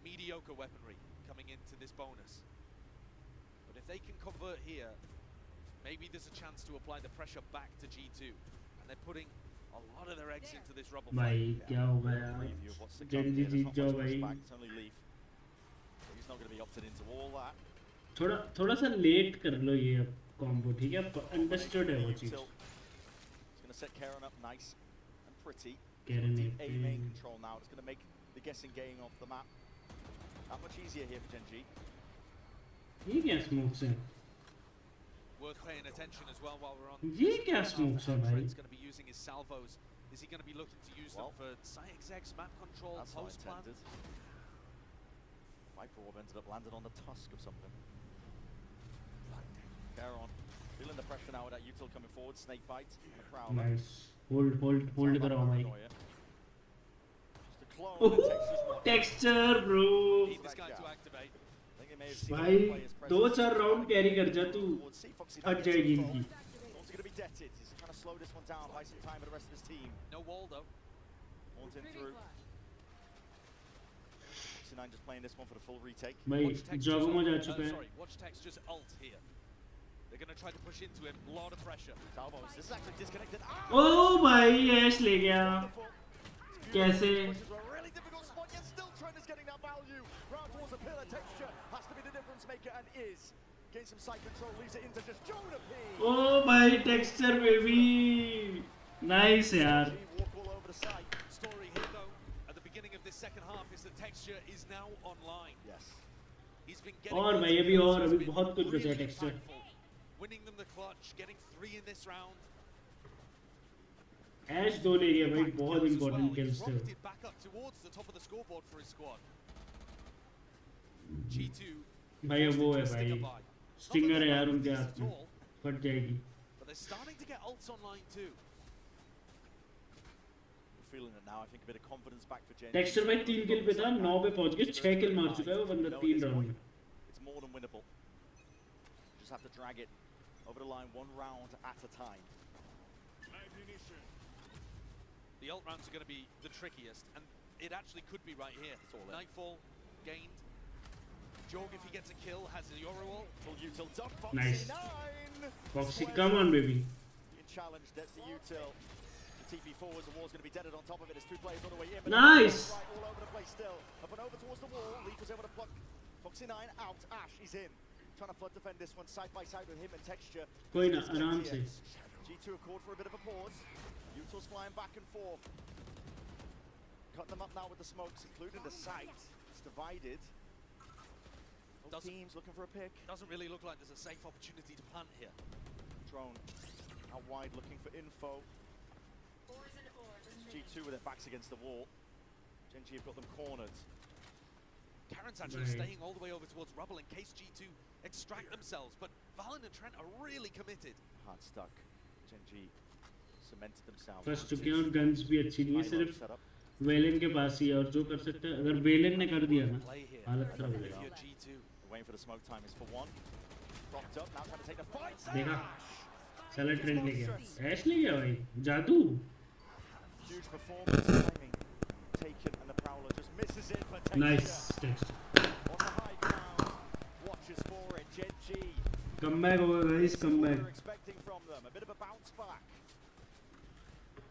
mediocre weaponry coming into this bonus. But if they can convert here, maybe there's a chance to apply the pressure back to G2. And they're putting a lot of their eggs into this rubble भाई fight. क्या होगा यार. Preview of what's to come Gen.G here. There's Jeet not जाओ much भाई. pushback, it's only Leaf. He's not going to be opted into all that. थोड़ा सा late कर लो ये कॉम्बो, ठीक है? अंडरस्टूड है वो चीज. He's going to set Karen up nice and pretty. Karen Deep है. A main control now. It's going to make the guessing game off the map that much easier here for Gen.G. ये क्या smokes है? Worth paying attention as well while we're on. ये क्या smokes है भाई? Trent's going to be using his salvos. Is he going to be looking to use Well, them for site execs, map control, That's not post plant? intended. Viper Orb ended up landed on the tusk of something. Caron feeling the pressure now with that util coming forward. Snake bite on the crowd. Nice. Hold कराओ भाई. Just a clone. Oh, that Texture's watching. texture bro. Need this guy to activate. I think they may have seen भाई the player's presence. 2-4 round carry कर जा तू. Towards C. Foxy हट now जाएगी gets इनकी. involved. One's going to be deaded. He's trying to slow this one down, buy some time for the rest of his team. No wall though. Horns in through. Foxy 9 just playing this one for the full retake. भाई Watch Texture's जॉगो में जा ult. चुका है. Sorry, watch Texture's ult here. They're going to try to push into him. A lot of pressure. Salvos. This is actually disconnected. ओ भाई ऐश ले गया. कैसे? Pushes a really difficult spot, yet still Trent is getting that value. Round towards the pillar. Texture has to be the difference maker and is. Gains some side control, leaves it into just Jonah P. ओ भाई texture baby. Nice यार. Walk all over the site. Story here though, at the beginning of this second half, is that Texture is now online. Yes. He's been getting और भाई अभी और अभी बहुत कुछ बचा है really texture. impactful. Winning them the clutch, getting 3 in this round. ऐश 2 ले गया भाई, बहुत Kills as important well. He's kills थे. rocketed back up towards the top of the scoreboard for his squad. G2 भाई forced वो into है a stinger भाई buy. Not stinger that है they're यार bad with उनके these हाथ at में all, फट जाएगी but they're starting to get ults online too. We're feeling it now. I think a bit of confidence back for Gen G. Texture भाई 3 किल पे था 9 पे पहुंच गया 6 किल मार चुका है वो बंदा 3 राउंड में It's more than winnable. Just have to drag it over the line one round at a time. The ult rounds are going to be the trickiest, and it actually could be right here. It's all in. Nightfall gained. Jorg, if he gets a kill, has the Yoru ult. Full util duck, Nice. Foxy 9. Foxy come on baby Being challenged, that's the util. The TP forwards, the wall's going to be deaded on top of it. There's 2 players on the way in. but Nice. Right, all over the place still. Up and over towards the wall. Leaf was able to pluck Foxy 9 out. Ash is in. Trying to flood defend this one side by side with him and Texture. कोई ना आराम से G2 have called for a bit of a pause. Util's flying back and forth. Cutting them up now with the smokes, including the site. It's divided. Both teams looking for a pick. Doesn't really look like there's a safe opportunity to plant here. Drone out wide looking for info. G2 with their backs against the wall. Gen G have got them cornered. Karen's actually Right. staying all the way over towards Rubble in case G2 extract themselves, but Valen and Trent are really committed. Hard stuck. Gen G cemented themselves. फंस चुके हैं और guns भी अच्छी नहीं है सिर्फ वेलन के पास ही है और जो कर सकता है अगर वेलन ने कर दिया ना Play here. हालत खराब हो If जाएगी you're G2. Waiting for the smoke time is for one. Propped up, now trying to take the fight. देखा साला ट्रेंड ले गया ऐश ले गया भाई जादू Huge performance timing taken and the Prowler just misses it for Texture. Nice text On the high ground, watches for it. Gen G. Comeback होगा guys This is what comeback we're expecting from them. A bit of a bounce back.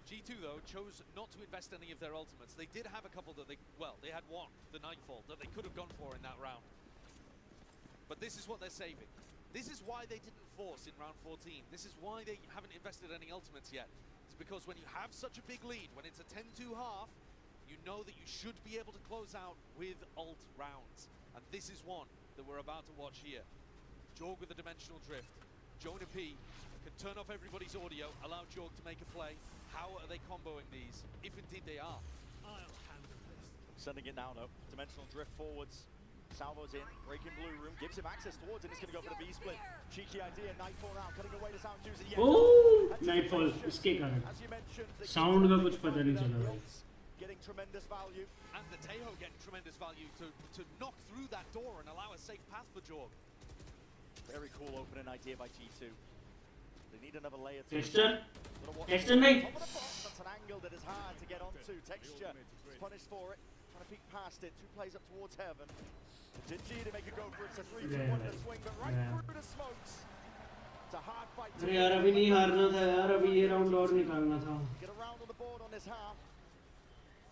G2 though chose not to invest any of their ultimates. They did have a couple that they had one, the Nightfall, that they could have gone for in that round. But this is what they're saving. This is why they didn't force in round 14. This is why they haven't invested any ultimates yet. It's because when you have such a big lead, when it's a 10-2 half, you know that you should be able to close out with ult rounds. And this is one that we're about to watch here. Jorg with the dimensional drift. Jonah P can turn off everybody's audio, allow Jorg to make a play. How are they comboing these, if indeed they are? Sending it now though. Dimensional drift forwards. Salvo's in, breaking blue room, gives him access towards it. It's going to go for the B split. Cheeky idea, Nightfall now, cutting away the sound user. Yes. Oh nightfall इसके कारण As you mentioned, the sound का कुछ पता नहीं चला भाई getting tremendous value. And the Tejo getting tremendous value to knock through that door and allow a safe path for Jorg. Very cool opening idea by G2. They need another layer to texture नहीं Top of the box, that's an angle that is hard to get onto. Texture is punished for it. Trying to peek past it. 2 plays up towards heaven. Gen G to make a go for it. It's a 3-2-1 in a swing, but right through the smokes. It's a hard fight to अरे यार अभी नहीं हारना था यार अभी ये round और निकालना था get around on the board on this half.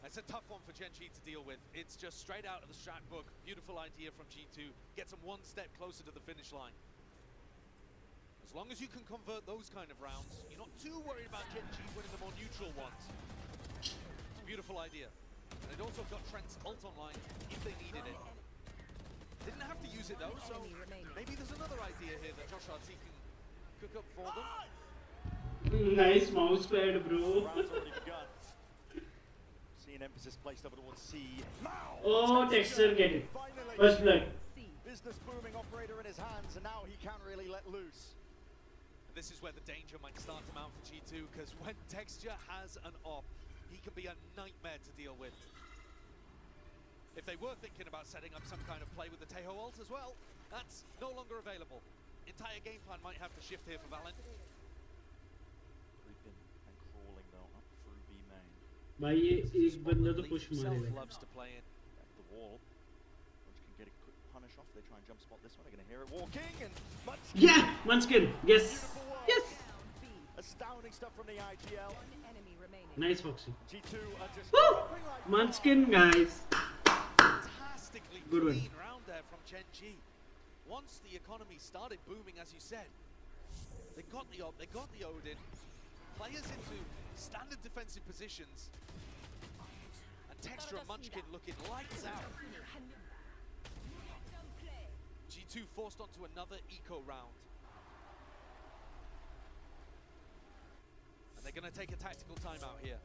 It's a tough one for Gen G to deal with. It's just straight out of the strat book. Beautiful idea from G2. Gets them one step closer to the finish line. As long as you can convert those kind of rounds, you're not too worried about Gen G winning the more neutral ones. It's a beautiful idea. And it also got Trent's ult online if they needed it. Didn't have to use it though, so maybe there's another idea here that Josh RT can cook up for them. Nice mouse pad bro Round's already begun. Seeing emphasis placed over towards C. Oh texture get it Finally, first blood business booming operator in his hands, and now he can't really let loose. This is where the danger might start to mount for G2, because when Texture has an op, he can be a nightmare to deal with. If they were thinking about setting up some kind of play with the Tejo ult as well, that's no longer available. Entire game plan might have to shift here for Valen. Creeping and crawling though up through B main. भाई ये एक बंदा तो Leaf push himself मारेगा loves to play in. At the wall. Munch can get a quick punish off. They try and jump spot this one. They're going to hear it walking, and Munch. Yeah, Munchkin. Yes. Beautiful work. Yes. Astounding stuff from the IGL. Nice Foxy. G2 are just Woo! dropping like Munchkin guys. Fantastically Good one. clean round there from Gen G. Once the economy started booming, as you said, they got the op, they got the Odin, players into standard defensive positions, and Texture and Munchkin looking lights out. G2 forced onto another eco round. And they're going to take a tactical timeout here.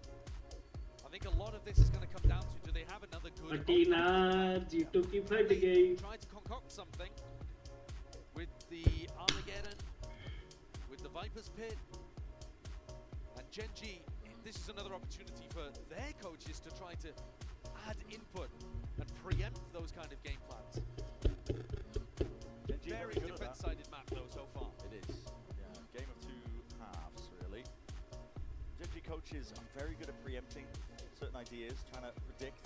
I think a lot of this is going to come down to, do they have another good Atina G2 की फट गई. try to concoct something with the Armageddon, with the Viper's Pit, and Gen G. This is another opportunity for their coaches to try to add input and preempt those kind of game plans. Gen G Very good at that. defense-sided map though so far. It is. Yeah, game of two halves, really. Gen G coaches are very good at preempting certain ideas, trying to predict,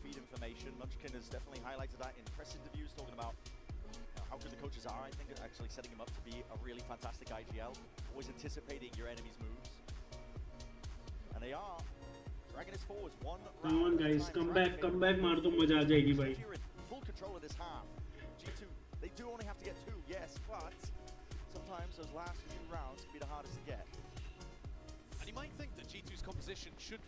feed information. Munchkin has definitely highlighted that in press interviews, talking about how good the coaches are, I think, at actually setting him up to be a really fantastic IGL, always anticipating your enemy's moves. And they are dragging us forwards one Come on round at a guys, time. come back मार दो मजा आ जाएगी भाई. You're in full control of this half. G2, they do only have to get 2, yes, but sometimes those last few rounds can be the hardest to get. And you might think that G2's composition should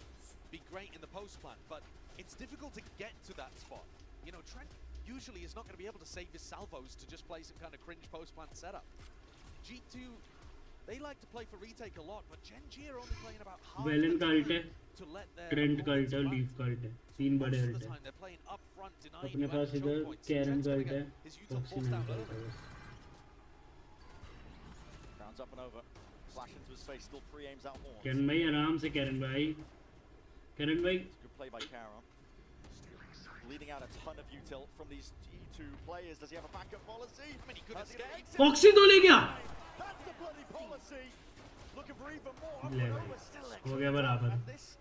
be great in the post plan, but it's difficult to get to that spot. You know, Trent usually is not going to be able to save his salvos to just play some kind of cringe post plan setup. G2, they like to play for retake a lot, but Gen G are only playing about half Valen का ult है, to let their Trent का opponents ult है, run. Leaf का ult है, 3 बड़े Most of ult the है. time they're playing up front, denying अपने you pass any इधर choke points. Karen Trent's का gonna ult है, get his util Foxy forced नाम down का early. ult है. Rounds up and over. Flash into his face, still pre-aims out horns. Karen भाई आराम से Karen भाई. Karen भाई Good play by Kara. Leading out a ton of util from these G2 players. Does he have a backup policy? I mean, he could Has he got escape. exit? Foxy तो ले गया. That's the bloody policy. Looking for even more. Up ले and भाई, over, still हो गया बराबर. And this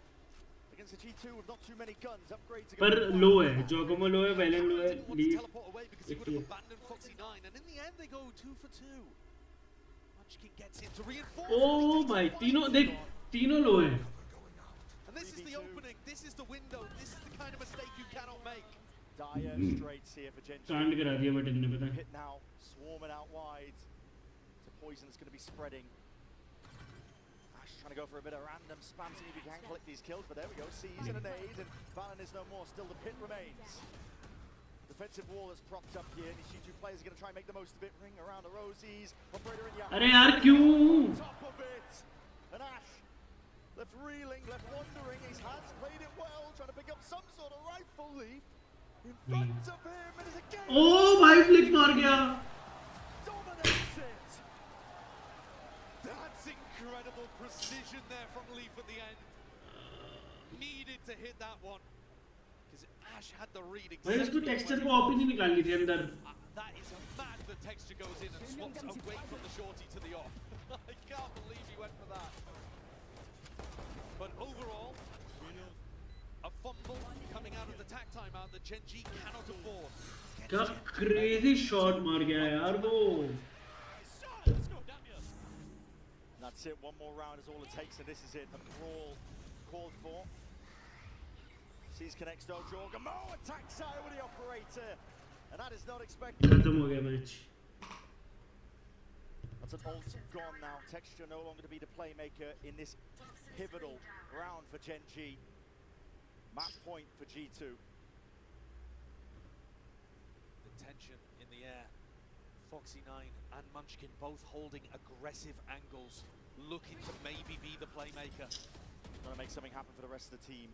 against the G2 with not too many guns. Upgrade to पर go. लो है, Jokomo लो है, Valen लो है, Didn't want to Leaf. teleport away because he would have abandoned Foxy 9, and in the end they go 2 for 2. Munchkin gets in to reinforce. Oh भाई, तीनों देख, तीनों लो हैं. And this is the 3v2. opening, this is the window, this is the kind of mistake you cannot make. Dire straights here for Gen G. कांड करा दिया button ने पता है. Hit now, swarming out wide. The poison is going to be spreading. Ash trying to go for a bit of random spam, see if he can collect these kills, but there we go. Sees and a nade, and Valen is no more. Still the pit remains. Defensive wall is propped up here. These G2 players are going to try and make the most of it. Ring around the Rosies. Operator in the अरे यार क्यों? top of it. And Ash left reeling, left wondering. He has played it well, trying to pick up some sort of rifle leaf. In front of him, it is a game. ओ भाई flick मार गया. Dominates it. That's incredible precision there from Leaf at the end. Needed to hit that one. Because Ash had the read भाई उसको exactly texture when- को of ही नहीं निकालनी थी अंदर. That is a mad the texture goes in and swaps away from the shorty to the off. I can't believe he went for that. But overall, a fumble coming out of the tack timeout that Gen G cannot afford. क्या crazy shot मार गया यार वो. That's it. One more round is all it takes, and this is it. A brawl called for. Sees connects Dojo. Gamo attacks side with the operator, and that is not expected. खत्म हो गया match. That's an ult gone now. Texture no longer to be the playmaker in this pivotal round for Gen G. Match point for G2. The tension in the air. Foxy 9 and Munchkin both holding aggressive angles, looking to maybe be the playmaker. Trying to make something happen for the rest of the team.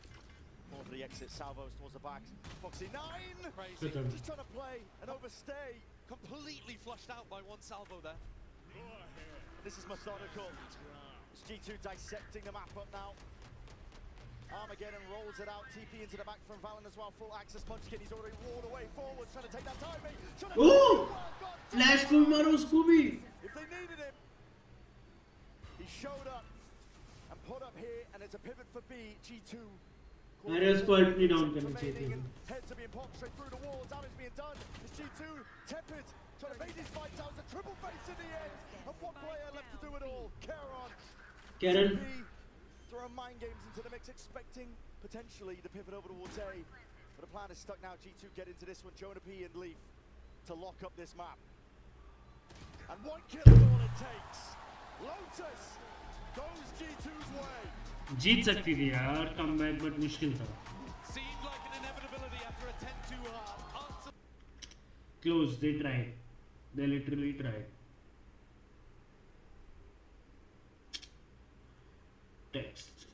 More for the exit. Salvos towards the back. Foxy 9! Crazy. खत्म. Just trying to play and overstay. Completely flushed out by one salvo there. This is methodical. It's G2 dissecting the map up now. Armageddon rolls it out. TP into the back from Valen as well. Full access Munchkin. He's already rolled away forward. Trying to take that timing. Trying to Oh! Flash को भी मारो उसको भी. If they needed him, he showed up and put up here, and it's a pivot for B. G2. अरे उसको alt नहीं down करना चाहिए Remaining था. and heads are being popped straight through the wall. Damage being done. It's G2 tepid. Trying to bait his fights out. It's a triple face in the end. And one player left to do it all. Caron. Karen. B throwing mind games into the mix, expecting potentially the pivot over towards A. But the plan is stuck now. G2 get into this one. Jonah P and Leaf to lock up this map. And one kill is all it takes. Lotus goes G2's way. जीत सकती थी यार comeback but मुश्किल था. Seemed like an inevitability after a 10-2 half. Answer Close, they tried. They literally tried. Text.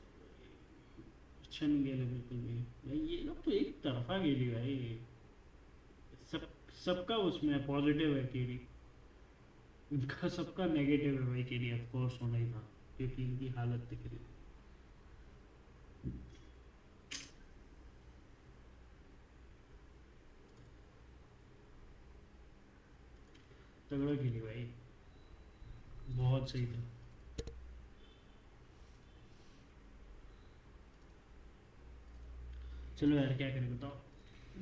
अच्छा नहीं खेले बिल्कुल भी भाई, ये लोग तो एक तरफा खेली भाई। सबका उसमें पॉजिटिव है केडी, इनका सबका नेगेटिव है भाई। केडी ऑफ कोर्स होना ही था क्योंकि इनकी हालत दिख रही है। तगड़ा खेली भाई, बहुत सही था। चलो यार क्या करें बताओ,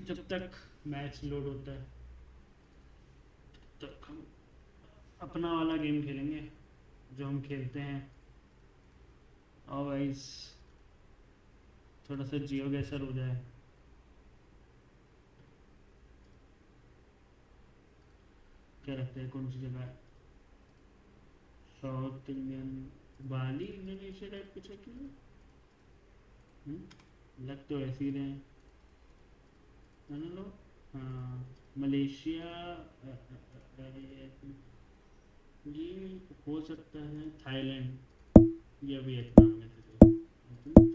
जब तक मैच लोड होता है तब तक हम अपना वाला गेम खेलेंगे जो हम खेलते हैं। और गाइस थोड़ा सा जियो गैसर हो जाए। क्या लगता है कौन सी जगह है? South Indian, Bali Indonesia type कुछ है क्या? लग तो ऐसे ही रहे हैं। लो हाँ, मलेशिया ये हो सकता है, थाईलैंड या वियतनाम में से तो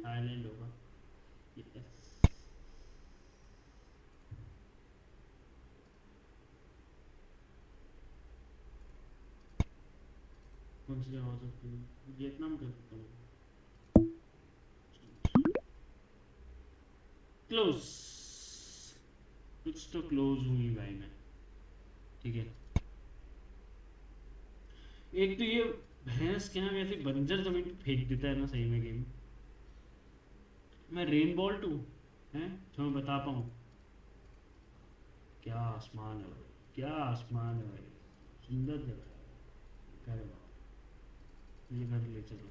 थाईलैंड होगा। यस कौन सी जगह हो सकती है? वियतनाम कर सकता हूँ। क्लोज, कुछ तो क्लोज हुई भाई मैं। ठीक है, एक तो ये भैंस क्या वैसे बंजर जमीन पे फेंक देता है ना सही में गेम। मैं रेन बॉल टू है जो मैं बता पाऊँ, क्या आसमान है भाई, क्या आसमान है भाई, सुंदर जगह है। घर ये घर ले चलो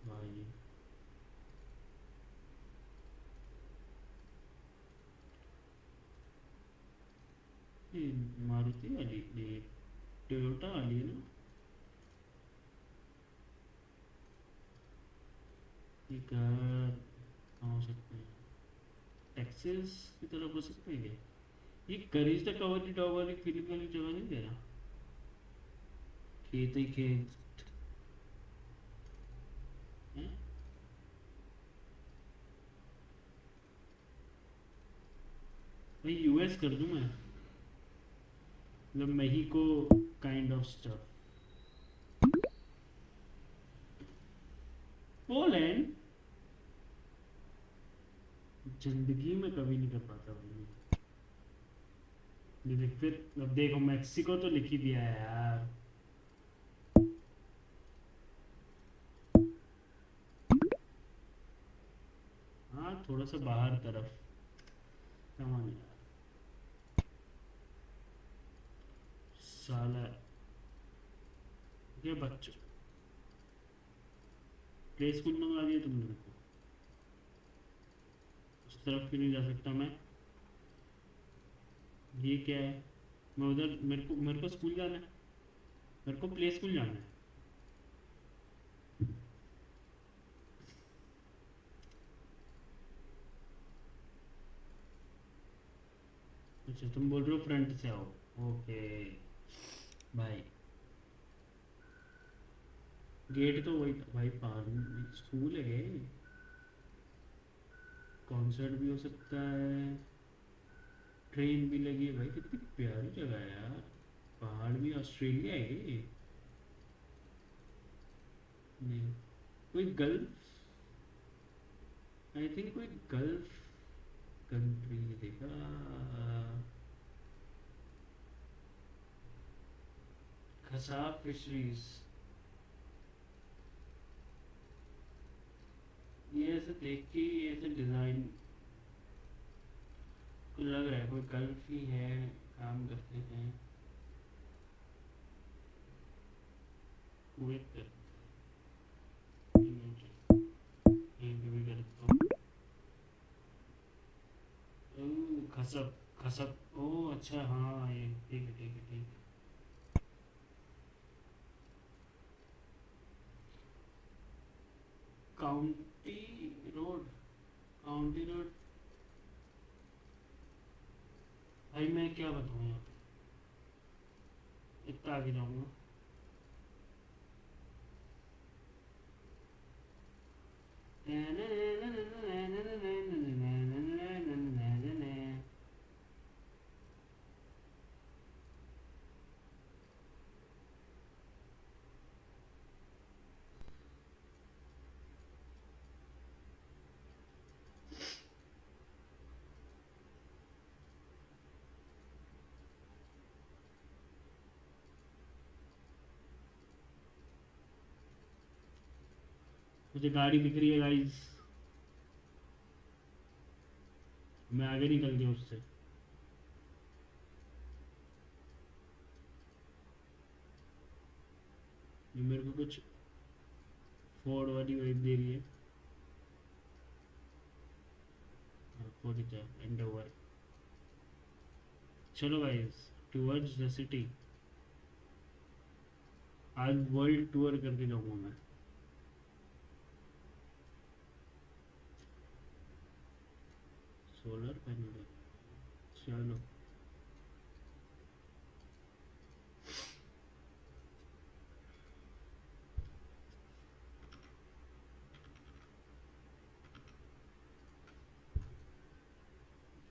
भाई। ये मारुति वाली, ये टोयोटा वाली है ना? ये घर कहाँ हो सकते हैं? टेक्सास की तरफ हो सकते हैं क्या? ये करीज द कवरली डॉग वाली फीलिंग वाली जगह नहीं दे रहा? खेत ही खेत हैं? भाई यूएस कर दूं मैं, मतलब मेहिको काइंड ऑफ स्टफ। पोलैंड जिंदगी में कभी नहीं कर पाता भाई। ये देख फिर, अब देखो मैक्सिको तो लिख ही दिया है यार। हाँ थोड़ा सा बाहर तरफ, कमान यार साला, ये बच्चों प्ले स्कूल मंगा दिया तुमने मेरे को। उस तरफ क्यों नहीं जा सकता मैं? ये क्या है? मैं उधर, मेरे को स्कूल जाना है, मेरे को प्ले स्कूल जाना है। अच्छा तुम बोल रहे हो फ्रंट से आओ, ओके भाई। गेट तो वही भाई, पार्क स्कूल है गए, कॉन्सर्ट भी हो सकता है, ट्रेन भी लगी है भाई। कितनी प्यारी जगह है यार, पहाड़ भी। ऑस्ट्रेलिया है ये? नहीं, कोई गल्फ, आई थिंक कोई गल्फ कंट्री देखा। खसाब फिशरीज, ये ऐसे देख के ये ऐसे डिजाइन को लग रहा है कोई गल्फ ही है, काम करते हैं। कुवैत कर, यहीं पे भी करता हूँ। खसब खसब, ओ अच्छा हाँ ये ठीक है ठीक है ठीक है। काउंटी रोड, काउंटी रोड भाई मैं क्या बताऊँ यहाँ पे, इतना आगे जाऊँगा। मुझे गाड़ी दिख रही है गाइस, मैं आगे निकल गया उससे। ये मेरे को कुछ फोर्ड वाली वाइब दे रही है। Ford he and over. चलो गाइस टुवर्ड्स द सिटी। आज वर्ल्ड टूर करके जाऊंगा मैं। सोलर पैनल, चलो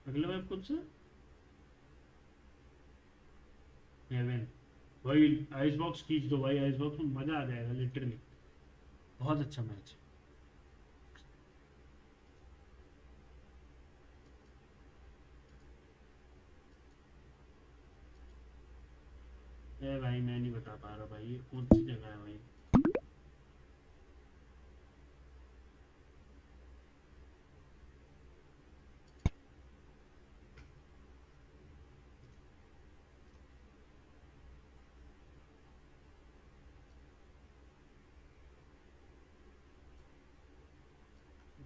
अगला मैप कौन सा? हेवन। भाई आइस बॉक्स खींच दो भाई, आइस बॉक्स में मजा आ जाएगा लिटरली, बहुत अच्छा मैच है। भाई मैं नहीं बता पा रहा भाई, ये कौन सी जगह है भाई?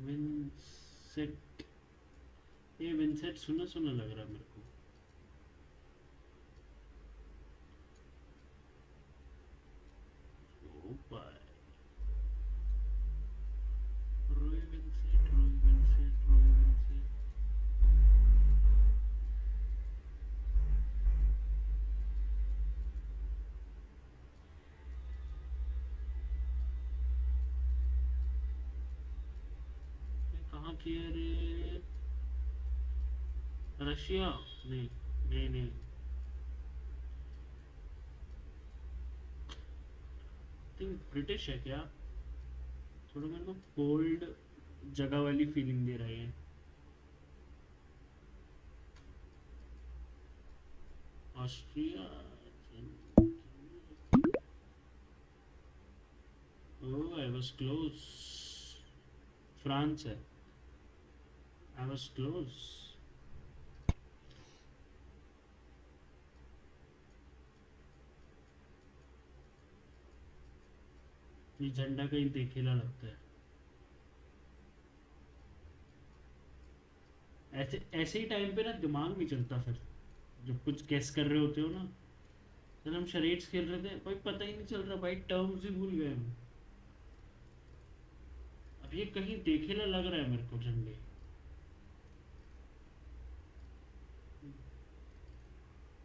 विंसेट, ये विंसेट सुना सुना लग रहा है मेरे को। ओ भाई रोय विंसेट, रोय विंसेट, रोय विंसेट। कहाँ की है रे? रशिया? नहीं नहीं नहीं, थिंक ब्रिटिश है क्या? थोड़ा मेरे को कोल्ड जगह वाली फीलिंग दे रही है। Austria? Oh I was close. France है, आई वाज क्लोज। ये झंडा कहीं देखेला लगता है। ऐसे ऐसे ही टाइम पे ना दिमाग नहीं चलता फिर, जब कुछ गेस कर रहे होते हो ना। जब हम शरीट्स खेल रहे थे भाई पता ही नहीं चल रहा भाई, टर्म्स ही भूल गए हम। अब ये कहीं देखेला लग रहा है मेरे को झंडे।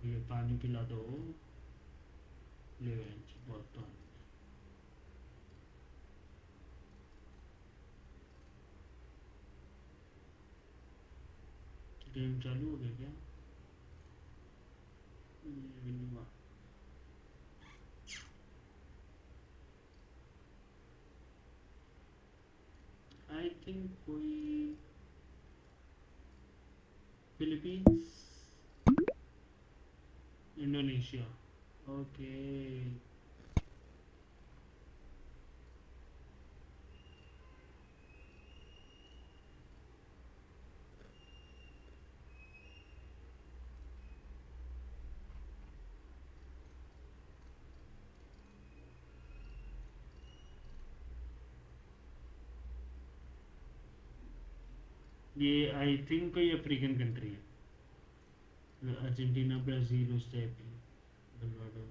ये पानी पिला दो, ले बहुत पानी। गेम चालू हो गया क्या? आई थिंक कोई फिलीपींस, इंडोनेशिया। ओके ये आई थिंक कोई अफ्रीकन कंट्री है। अर्जेंटीना, ब्राज़ील उस टाइप की। बलवाडो।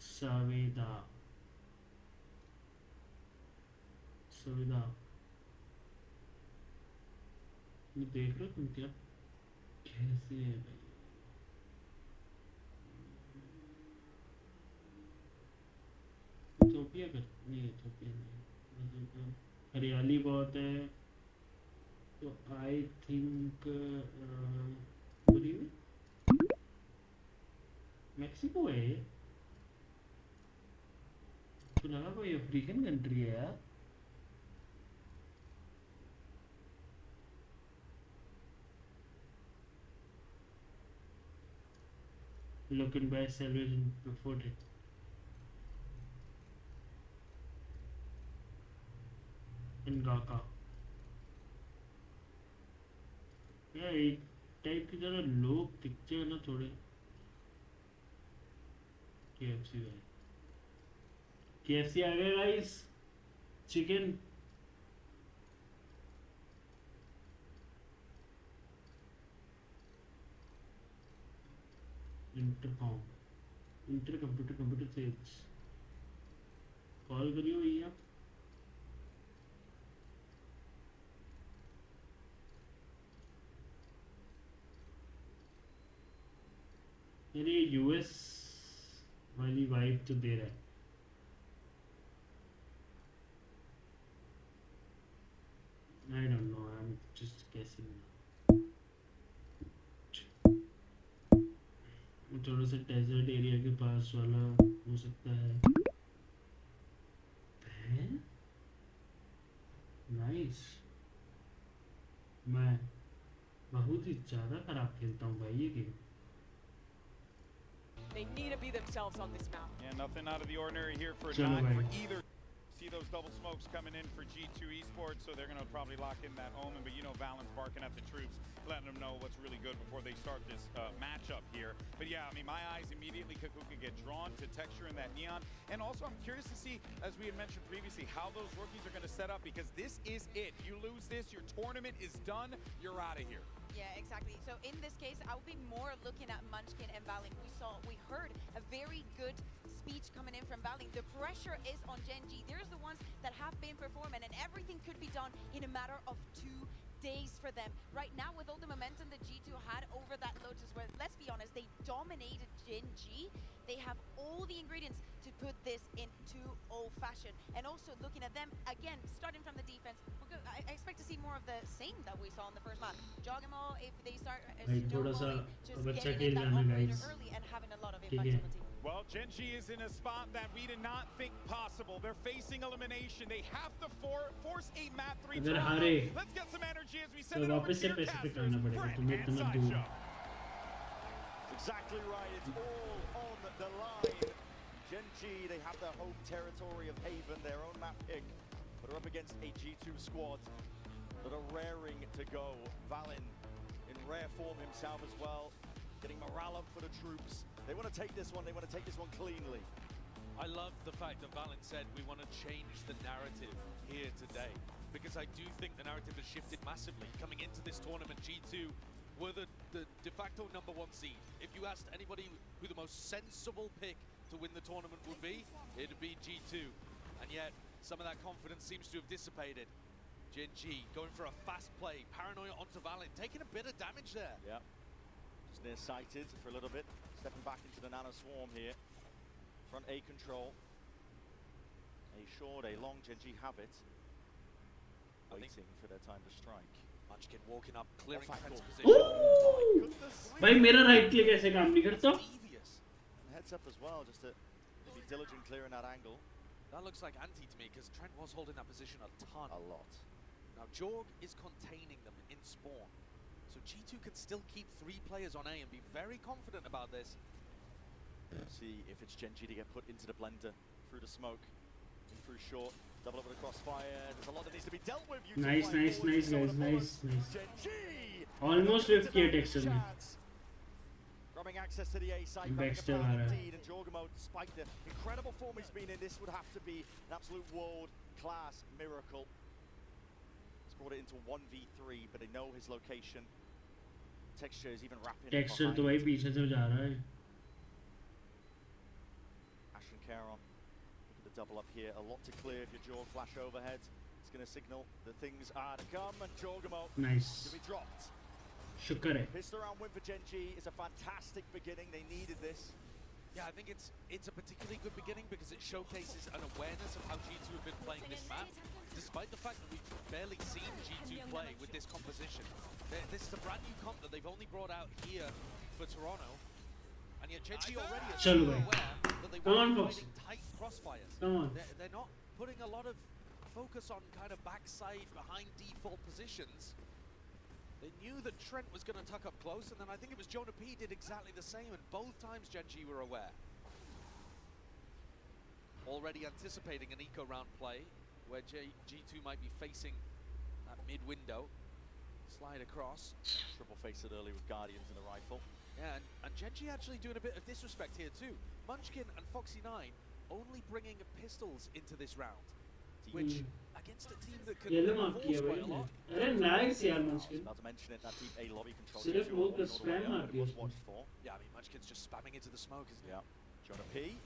सवेदा, सवेदा ये देख रहे हो तुम क्या? कैसे है भाई? इथियोपिया कर नहीं, इथियोपिया नहीं, हरियाली बहुत है, तो आई थिंक मैक्सिको है ये, तो लगा कोई अफ्रीकन कंट्री है यार। Looking by salvage before it. In Dhaka. यार एक टाइप की जरा लोग दिखते हैं ना थोड़े। KFC है। KFC आ गए guys. Chicken. Inter computer sales call करियो भैया। मेरी यूएस वाली वाइब तो दे रहा है। I don't know, I'm just guessing. थोड़ा सा डेजर्ट एरिया के पास वाला हो सकता है। नाइस। मैं बहुत ही ज़्यादा खराब खेलता हूँ भाई ये game. They need to be themselves on this map. Yeah, nothing out of the ordinary here for Chalo not for bhai. either. See those double smokes coming in for G2 Esports, so they're going to probably lock in that Omen, but you know Valen's barking at the troops, letting them know what's really good before they start this matchup here. But yeah, I mean, my eyes immediately Kakuka get drawn to texture in that neon, and also I'm curious to see, as we had mentioned previously, how those rookies are going to set up, because this is it. You lose this, your tournament is done, you're out of here. Yeah, exactly. So in this case, I would be more looking at Munchkin and Valing. We heard a very good speech coming in from Valing. The pressure is on Gen G. There's the ones that have been performing, and everything could be done in a matter of 2 days for them. Right now, with all the momentum that G2 had over that Lotus, where, let's be honest, they dominated Gen G. They have all the ingredients to put this into old-fashioned. And also looking at them, again, starting from the defense, I expect to see more of the same that we saw in the first map. Jogamo, if they start snowballing, just getting in that operator early and having a lot of impact on the team. Well, Gen G is in a spot that we did not think possible. They're facing elimination. They have to force a map 3 draw. Let's get some energy as we send it over to your casters, Brent and Sideshow. Exactly right, it's all on the line. Gen G, they have their home territory of Haven, their own map pick, but are up against a G2 squad that are raring to go. Valin in rare form himself as well, getting morale up for the troops. They want to take this one, they want to take this one cleanly. I love the fact that Valin said we want to change the narrative here today, because I do think the narrative has shifted massively. Coming into this tournament, G2 were the de facto #1 seed. If you asked anybody who the most sensible pick to win the tournament would be, it'd be G2. And yet, some of that confidence seems to have dissipated. Gen G going for a fast play, paranoia onto Valin, taking a bit of damage there. Yeah, just near-sighted for a little bit, stepping back into the Nano Swarm here. Front A control. A short, a long, Gen G have it. Waiting for their time to strike. Munchkin walking up, clearing Trent's Ooh! position. भाई मेरा right click ऐसे काम नहीं करता। Devious. And heads up as well, just to be diligent clearing that angle. That looks like anti to me, because Trent was holding that position a ton. A lot. Now Jorg is containing them in spawn, so G2 can still keep 3 players on A and be very confident about this. See if it's Gen G to get put into the blender through the smoke, through short, double over the crossfire. There's a lot that needs to be dealt with. Nice guys, nice. Gen G Almost lift किया texture में। grabbing access to the A side, Baxter आ रहा है। indeed, and Jorgamo, despite the incredible form he's been in, this would have to be an absolute world-class miracle. He's brought it into 1v3, but they know his location. Texture is even wrapping. Texture तो भाई पीछे से जा रहा है। Ashen Caron, look at the double up here. A lot to clear if your Jorg flash overhead. It's going to signal that things are to come, and Jorgamo Nice. to be dropped. शुक्र है। Pistol round win for Gen G is a fantastic beginning. They needed this. Yeah, I think it's a particularly good beginning because it showcases an awareness of how G2 have been playing this map, despite the fact that we've barely seen G2 play with this composition. This is a brand new comp that they've only brought out here for Toronto, and yet Genji already are so aware that they want to be fighting tight crossfires. They're not putting a lot of focus on kind of backside behind default positions. They knew that Trent was going to tuck up close, and then I think it was Jonah P did exactly the same, and both times Genji were aware. Already anticipating an eco round play, where G2 might be facing that mid-window. Slide across. Triple face it early with Guardians and the rifle. Yeah, and Genji actually doing a bit of disrespect here too. Munchkin and Foxy9 only bringing pistols into this round, which against a team that can force quite a lot. Nice यार Munchkin. About to mention it, that deep A lobby control. सिर्फ वो का spam मार दिया उसने. Yeah, I mean Munchkin's just spamming into the smoke, isn't he? Yeah. Jonah P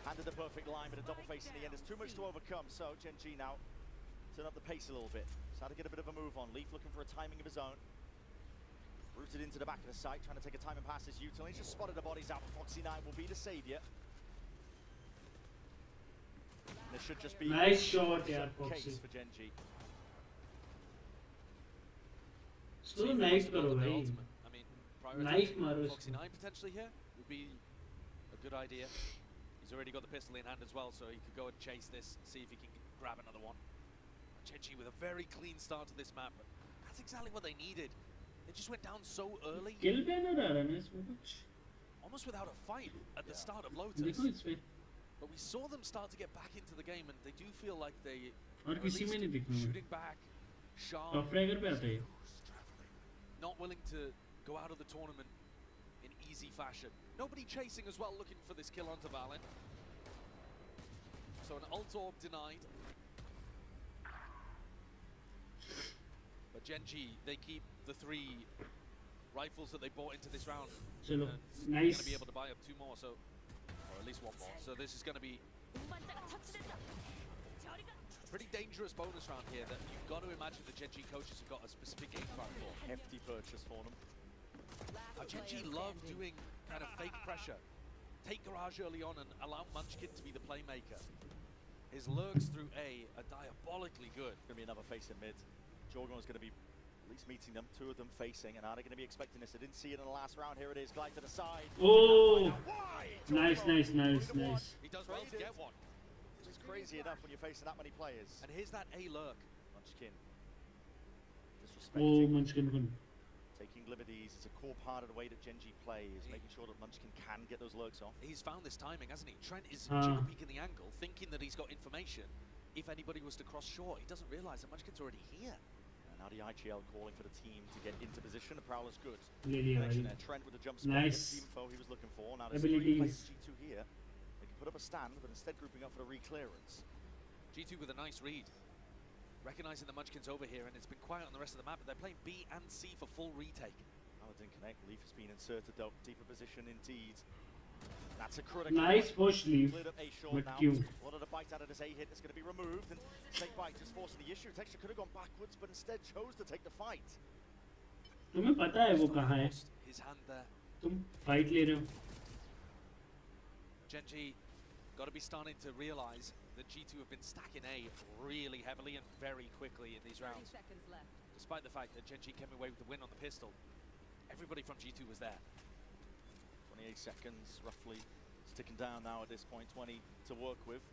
handed the perfect line, but a double face in the end. There's too much to overcome, so Genji now turn up the pace a little bit. He's had to get a bit of a move on. Leaf looking for a timing of his own. Rooted into the back of the site, trying to take a time and pass his util. He's just spotted the bodies out, but Foxy9 will be the saviour. There should just be nice shot, yeah, Foxy. For Genji. So nice, bro. I mean, knife maro. Foxy9 potentially here would be a good idea. He's already got the pistol in hand as well, so he could go and chase this, see if he can grab another one. Genji with a very clean start to this map, but that's exactly what they needed. They just went down so early. Kill banner आ रहा है इसमें कुछ. Almost without a fight at the start of Lotus. देखो इसमें. But we saw them start to get back into the game, and they do feel like they और किसी में नहीं दिखना. shooting back, sharp. Top fragger पे आता है. Not willing to go out of the tournament in easy fashion. Nobody chasing as well, looking for this kill onto Valen. So an ult orb denied. But Genji, they keep the 3 rifles that they bought into this round. Chalo, nice. They're going to be able to buy up 2 more, so, or at least 1 more. So this is going to be a pretty dangerous bonus round here that you've got to imagine the Genji coaches have got a specific game plan for. Hefty purchase for them. Genji love doing kind of fake pressure. Take Garage early on and allow Munchkin to be the playmaker. His lurks through A are diabolically good. Going to be another face in mid. Jorgon is going to be at least meeting them, 2 of them facing, and are they going to be expecting this? I didn't see it in the last round. Here it is, glide to the side. Oh! Nice. He does well to get one. Which is crazy enough when you're facing that many players. And here's that A lurk. Munchkin. Disrespecting. Oh, Munchkin. Taking liberties. It's a core part of the way that Genji plays, making sure that Munchkin can get those lurks off. He's found this timing, hasn't he? Trent is jiggle peeking the angle, thinking that he's got information. If anybody was to cross short, he doesn't realize that Munchkin's already here. Now the IGL calling for the team to get into position. The Prowler's good. Trent with the jump spot. Nice. The info he was looking for. Now there's 3 players G2 here. They can put up a stand, but instead grouping up for the re-clearance. G2 with a nice read. Recognizing the Munchkin's over here, and it's been quiet on the rest of the map, but they're playing B and C for full retake. Now it didn't connect. Leaf has been inserted though. Deeper position indeed. That's a critical. Nice push, Leaf. Cleared up A short now. One of the bites out of this A hit is going to be removed, and Snakebite just forcing the issue. Texture could have gone backwards, but instead chose to take the fight. तुम्हें पता है वो कहाँ है? His hand there. तुम fight ले रहे हो. Genji got to be starting to realize that G2 have been stacking A really heavily and very quickly in these rounds. Despite the fact that Genji came away with the win on the pistol, everybody from G2 was there. 28 seconds roughly sticking down now at this point, 20 to work with.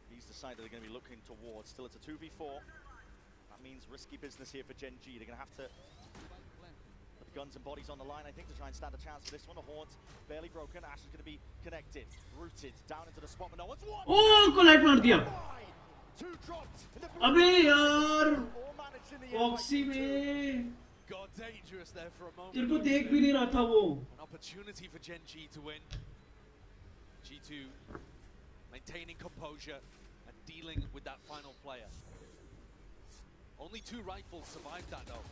He's the side that they're going to be looking towards. Still it's a 2v4. That means risky business here for Gen G. They're going to have to put the guns and bodies on the line, I think, to try and stand a chance for this one. The Horns barely broken. Ash is going to be connected, rooted down into the spot, but no one's won. Oh, collide मार दिया. 2 dropped. अबे यार. Foxy में. Got dangerous there for a moment. तेरे को देख भी नहीं रहा था वो. An opportunity for Gen G to win. G2 maintaining composure and dealing with that final player. Only 2 rifles survived that though.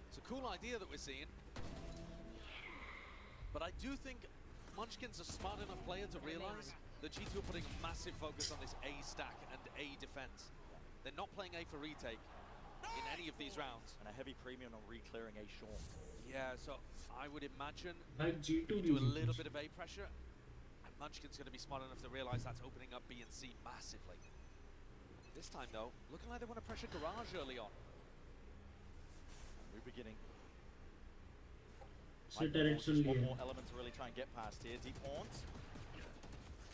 It's a cool idea that we're seeing. But I do think Munchkin's a smart enough player to realize that G2 are putting massive focus on this A stack and A defense. They're not playing A for retake. in any of these rounds. And a heavy premium on re-clearing A short. Yeah, so I would imagine भाई G2 you भी do a जीती little bit of A pressure, and Munchkin's going to be smart enough to realize that's opening up B and C massively. This time, though, looking like they want to pressure Garage early on. New beginning. से direction One लिया more element to really try and get past here. Deep haunt.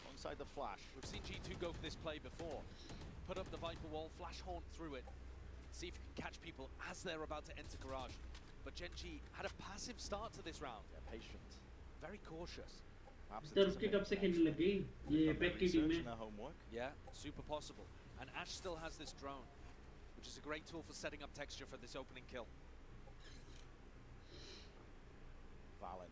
Alongside the flash. We've seen G2 go for this play before. Put up the Viper wall, flash haunt through it. See if you can catch people as they're about to enter Garage. But Gen.G had a passive start to this round. Yeah, patient. Very cautious. Perhaps तरफ के कब से खेलने लग गई ये pack की team है homework. Yeah, super possible. And Ash still has this drone, which is a great tool for setting up texture for this opening kill. Valen.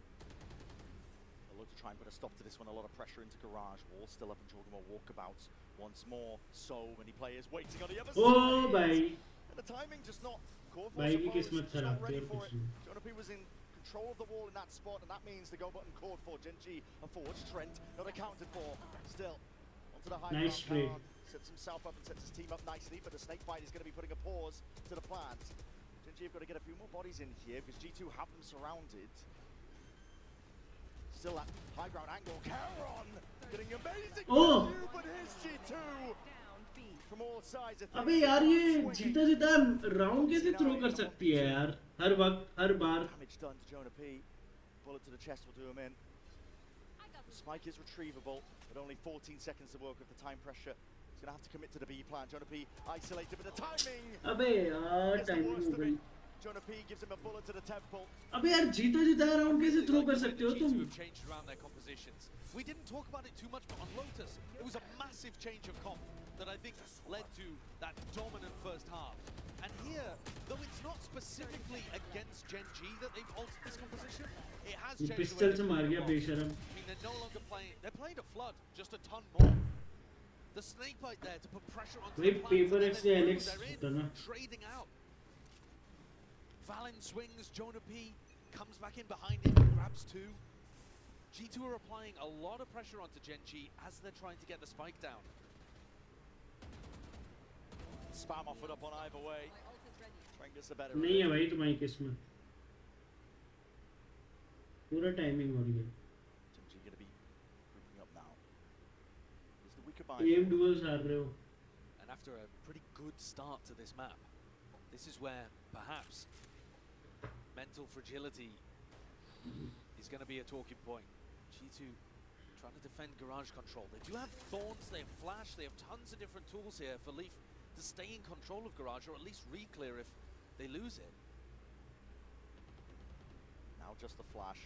They'll look to try and put a stop to this one. A lot of pressure into Garage. Wall still up and talking about walkabouts. Once more, so many players waiting on the other O side. भाई And the timing just not called for. भाई की Suppose किस्मत just खराब not थी ready और for कुछ it. नहीं Jonah was in control of the wall in that spot, and that means the go button called for. Gen.G a forge. Trent not accounted for. Still onto the high Nice ground. trade. Khan sets himself up and sets his team up nicely, but the snake bite is going to be putting a pause to the plans. Gen.G have got to get a few more bodies in here because G2 have them surrounded. Still at high ground angle. Caron getting amazing Oh! value, but here's G2 from all sides. अबे यार ये जीता जीता round कैसे throw कर सकती है यार हर वक्त हर बार Damage done to Jonah P. Bullet to the chest will do him in. The spike is retrievable, but only 14 seconds to work with the time pressure. He's going to have to commit to the B plan. Jonah P isolated, but the timing अबे यार is the timing worst हो of गई it. Jonah P gives him a bullet to the temple. अबे यार जीता जीता round कैसे throw कर Like सकते हो the तुम G2 have changed around their compositions. We didn't talk about it too much, but on Lotus, it was a massive change of comp that I think led to that dominant first half. And here, though it's not specifically against Gen.G that they've altered this composition, it has ये changed the way pistol they से मार play गया the ball. बेशरम I mean, they're no longer playing. They're playing a flood, just a ton more. The snake bite there to put pressure onto वही the plants, paper and x then से through, Alex they're in, था ना trading out. Valen swings, Jonah P comes back in behind him, grabs two. G2 are applying a lot of pressure onto Gen.G as they're trying to get the spike down. Spam offered up on either way. Trent gets the better of नहीं it. है भाई तुम्हारी किस्मत पूरा timing हो रही है Gen.G going to be grouping up now. He's the weaker by एम डुअल्स हार रहे हो And after a pretty good start to this map, this is where perhaps mental fragility is going to be a talking point. G2 trying to defend garage control. They do have thorns, they have flash, they have tons of different tools here for Leaf to stay in control of garage, or at least re-clear if they lose it. Now just the flash.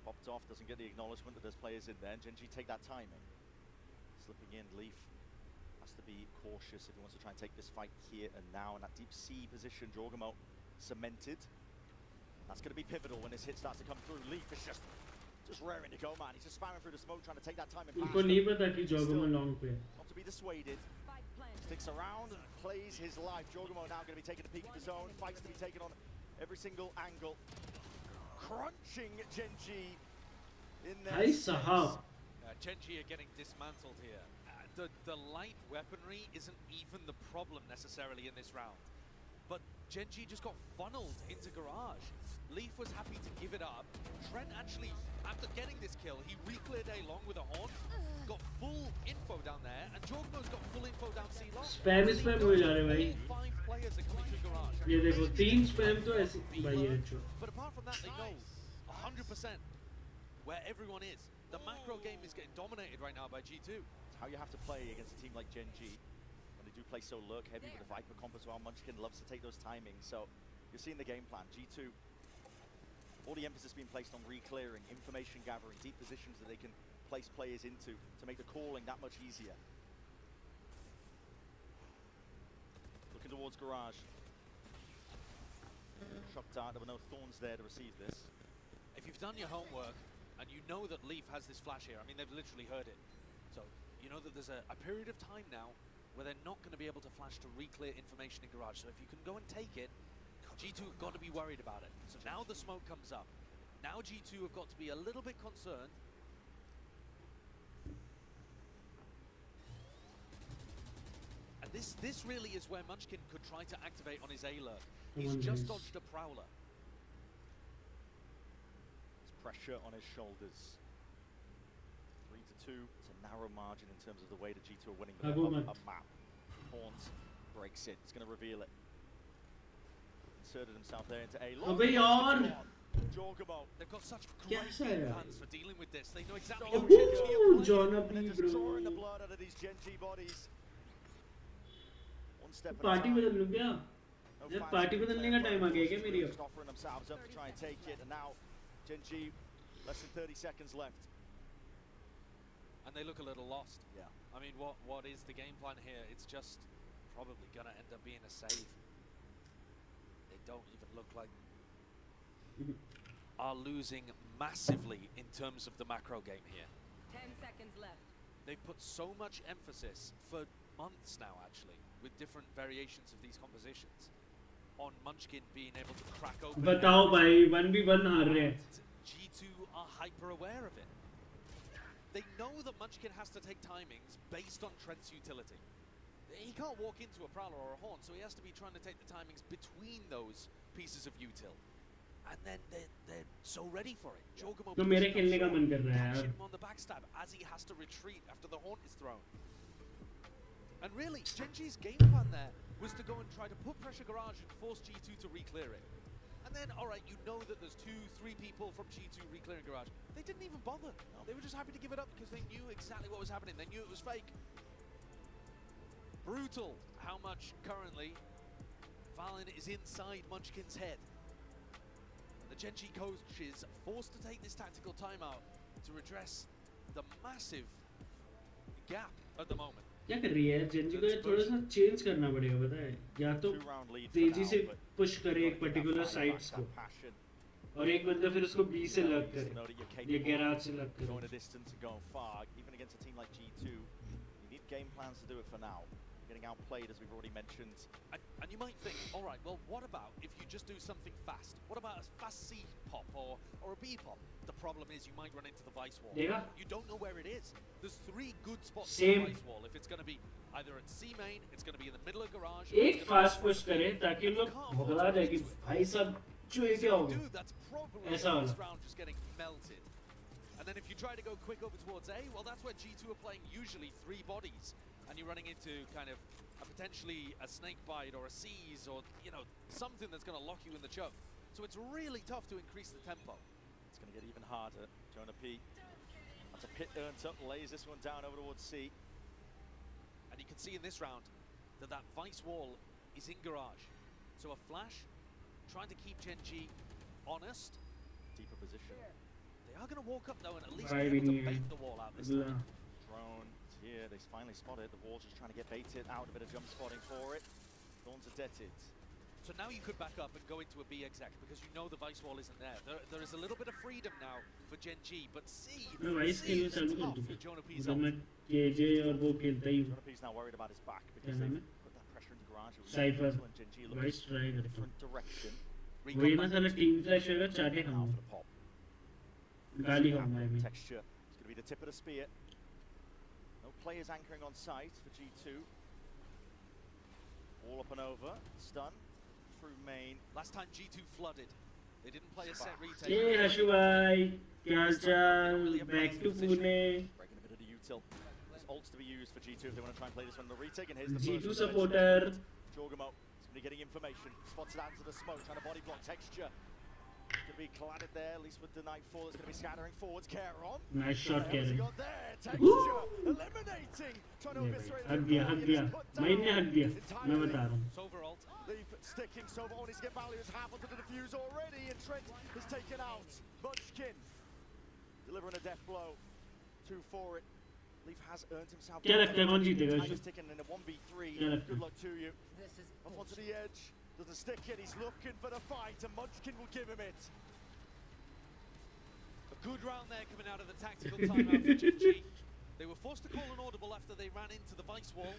Popped off, doesn't get the acknowledgement that there's players in there. Gen.G take that timing. Slipping in, Leaf has to be cautious if he wants to try and take this fight here and now. In that deep C position, Jorgamo cemented. That's going to be pivotal when this hit starts to come through. Leaf is just raring to go, man. He's just spamming through the smoke, trying to take that timing past उनको him. नहीं पता कि जॉगमो long पे Not to be dissuaded. Sticks around and plays his life. Jorgamo now going to be taking a peek at the zone. Fights to be taken on every single angle. Crunching Gen.G in there. भाई साहब Gen.G are getting dismantled here. The light weaponry isn't even the problem necessarily in this round. But Gen.G just got funneled into garage. Leaf was happy to give it up. Trent actually, after getting this kill, he re-cleared A long with a horn, got full info down there, and Jorgmo's got full info down C long. Spam spam हो जा रहे भाई All 5 players are coming through garage. ये देखो 3 spam तो ऐसे भाई ये जो But apart from that, they know 100% where everyone is. The macro game is getting dominated right now by G2. It's how you have to play against a team like Gen.G. When they do play so lurk heavy with the Viper comp as well. Munchkin loves to take those timings. So you're seeing the game plan. G2, all the emphasis being placed on re-clearing, information gathering, deep positions that they can place players into to make the calling that much easier. Looking towards garage. Shock dart, there were no thorns there to receive this. If you've done your homework and you know that Leaf has this flash here, I mean, they've literally heard it. So you know that there's a period of time now where they're not going to be able to flash to re-clear information in garage. So if you can go and take it, G2 have got to be worried about it. So now the smoke comes up. Now G2 have got to be a little bit concerned. And This really is where Munchkin could try to activate on his A lurk. Come He's on, just guys. dodged a prowler. There's pressure on his shoulders. 3-2. It's a narrow margin in terms of the way the G2 are winning. But Abu a Mat. map. Haunt breaks it. It's going to reveal it. Inserted himself there into A. Abey yaar. Jorgamo. They've got such Kya great sa game yaar? plans for dealing with this. They know exactly Oh, how Gen G are playing. John And they're Abhi, just drawing the bro. blood out of these Gen G bodies. One step at a party time. बदल लूं क्या? No यार fans party in the बदलने player का time आ गया क्या front. मेरी अब? Just offering themselves up to try and take it, and now Gen G, less than 30 seconds left. And they look a little lost. Yeah. I mean, what is the game plan here? It's just probably gonna end up being a save. They don't even look like are losing massively in terms of the macro game here. 10 seconds left. They've put so much emphasis for months now, actually, with different variations of these compositions, on Munchkin being able to crack open. बताओ भाई 1v1 हार रहे हैं. G2 are hyper aware of it. They know that Munchkin has to take timings based on Trent's utility. He can't walk into a Prowler or a Horn, so he has to be trying to take the timings between those pieces of util. And then they're so ready for it. Jorgamo तो मेरे खेलने का मन कर रहा है catching यार. him on the backstab as he has to retreat after the Horn is thrown. And really, Gen G's game plan there was to go and try to put pressure garage and force G2 to re-clear it. And then, alright, you know that there's 2-3 people from G2 re-clearing garage. They didn't even bother. No. They were just happy to give it up because they knew exactly what was happening. They knew it was fake. Brutal how much currently Valen is inside Munchkin's head. And the Gen G coach is forced to take this tactical timeout to redress the massive gap at the moment. क्या कर रही है Gen Z को? थोड़ा सा change करना पड़ेगा, पता है? या तो Two-round lead for तेजी now, से but पुश करे एक gotta particular fight sides back को, that passion. और एक बंदा फिर उसको बी से लग Just करे know that you're या capable गैराज of से लग going a करे. distance and going far, even against a team like G2. You need game plans to do it for now. Getting outplayed, as we've already mentioned. And you might think, all right, well, what about if you just do something fast? What about a fast C pop or a B pop? The problem is you might run into the vice wall. देखा? You don't know where it is. There's 3 good spots for Same. the vice wall. If it's going to be either at C main, it's going to be in the middle of garage. एक fast push करे ताकि लोग भगला जाए कि भाई साहब चुए क्या होगा. Dude, that's probably ऐसा this वाला. round just getting melted. And then if you try to go quick over towards A, well, that's where G2 are playing usually 3 bodies. And you're running into kind of potentially a snake bite or a seize or, you know, something that's going to lock you in the choke. So it's really tough to increase the tempo. It's going to get even harder. Jonah P. That's a pit earned up, lays this one down over towards C. And you can see in this round that that vice wall is in garage. So a flash, trying to keep Gen G honest. Deeper position. They are going to walk up though and at least Right be able in to here. bait the wall out this Yeah. time. Drone is here. They finally spot it. The wall's just trying to get baited out. A bit of jump spotting for it. Thorns are deaded. So now you could back up and go into a B exec because you know the vice wall isn't there. There is a little bit of freedom now for Gen G, but C, मैं vice C खेलने is चालू कर tough दूँ. for Jonah P's मतलब ult. मैं KJ और वो खेलता ही हूँ. Jonah P's now worried about his back because Yeah, they've man. put that pressure into garage. It was Cypher. Brutal and Gen G looking vice try in a करता हूँ. different direction. वही ना साला team flash होगा चाटे Now खाऊंगा. for the pop. गाली खाऊंगा मैं. Texture. It's going to be the tip of the spear. No players anchoring on site for G2. All up and over. Stun. Through main. Last time G2 flooded, they didn't play a set retake. ये हर्षु भाई क्या चाल? Back to Pune. Breaking a bit of the util. There's ults to be used for G2 if they want to try and play this one in the retake. And here's the G2 first one. supporter. Jorgamo is going to be getting information. Spots it out into the smoke, trying to body block Texture. Going to be collided there, at least with the Nightfall. It's going to be scattering forwards. Caron. Nice shot, What's he Karen. got there? Texture eliminating. Trying to eviscerate हक दिया हक दिया. मैंने हक दिया. मैं बता रहा हूँ. Sova ult. Leaf sticking, Sova on his get value is half onto the defuse already, and Trent is taken out. Munchkin delivering a death blow. 2 for it. Leaf has earned himself. क्या लगता है कौन जीतेगा? Time is ticking in a 1v3. क्या लगता Good है? luck to you. This is Up onto the edge. Doesn't stick it. He's looking for the fight, and Munchkin will give him it. A good round there coming out of the tactical timeout for Gen G. They were forced to call an audible after they ran into the vice wall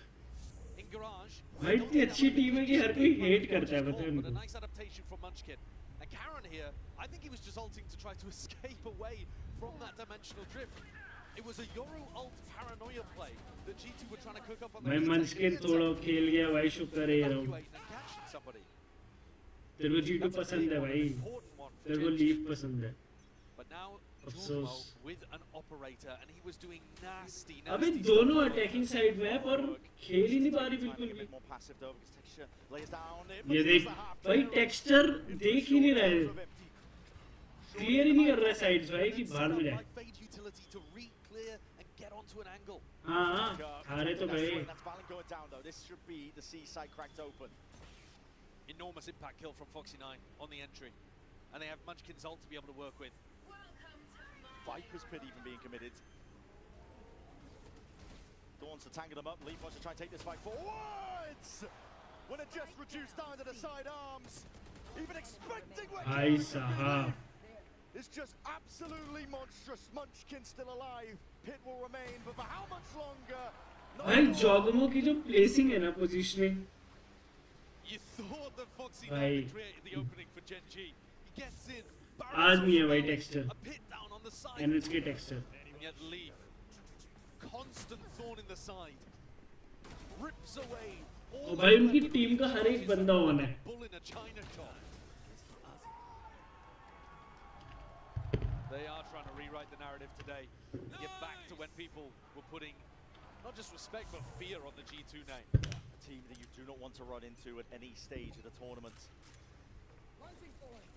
in garage. भाई इतनी अच्छी team है कि हर कोई hate करता है, But पता है a उनको. nice adaptation from Munchkin. And Karen here, I think he was just ulting to try to escape away from that dimensional drift. It was a Yoru ult paranoia play that G2 were trying to cook up on भाई मंचकिन थोड़ा खेल गया भाई, शुक्र है ये round. तेरे को G2 पसंद है भाई, तेरे को लीफ पसंद है। अफसोस। अबे दोनों अटैकिंग साइड में है पर खेल ही नहीं पा रही बिल्कुल भी। ये देख भाई, टेक्सचर देख ही नहीं रहे, क्लियर ही नहीं कर रहा साइड्स भाई कि बाहर में जाए। हाँ हारे तो गए। Enormous impact kill from Foxy9 on the entry, and they have Munchkin's ult to be able to work with. Viper's Pit even being committed. Dawn's to tangle them up. Leaf wants to try and take this fight forwards. When it just reduced down to the side arms, even expecting what it's just absolutely monstrous. Munchkin still alive. Pit will remain, but for how much longer? भाई जॉगमो की जो placing है ना, positioning, You thought that Foxy9 would create the opening for Gen G. He gets in. आज नहीं है भाई texture, A pit down on the side. NH के texture. And yet Leaf, constant thorn in the side, rips away. और भाई उनकी team का हर एक बंदा ऑन है। Bull in a China shop. They are trying to rewrite the narrative today. Get back to when people were putting not just respect but fear on the G2 name. A team that you do not want to run into at any stage of the tournament.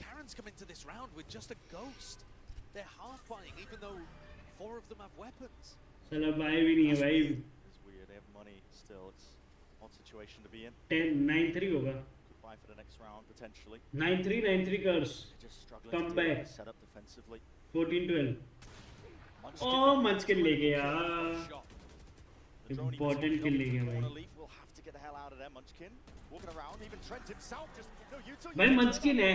Karen's come into this round with just a ghost. They're half buying even though 4 of them have weapons. चला bye भी नहीं है भाई। It's weird. They have money still. It's an odd situation to be in. 10-9-3 होगा। Could buy for the next round potentially. 9-3 curse. Just struggling Come to back. set up defensively. 14-12। Oh, मंचकिन ले गया। Important kill ले गया भाई। We'll have to get the hell out of there. Munchkin walking around. Even Trent himself just भाई मंचकिन है,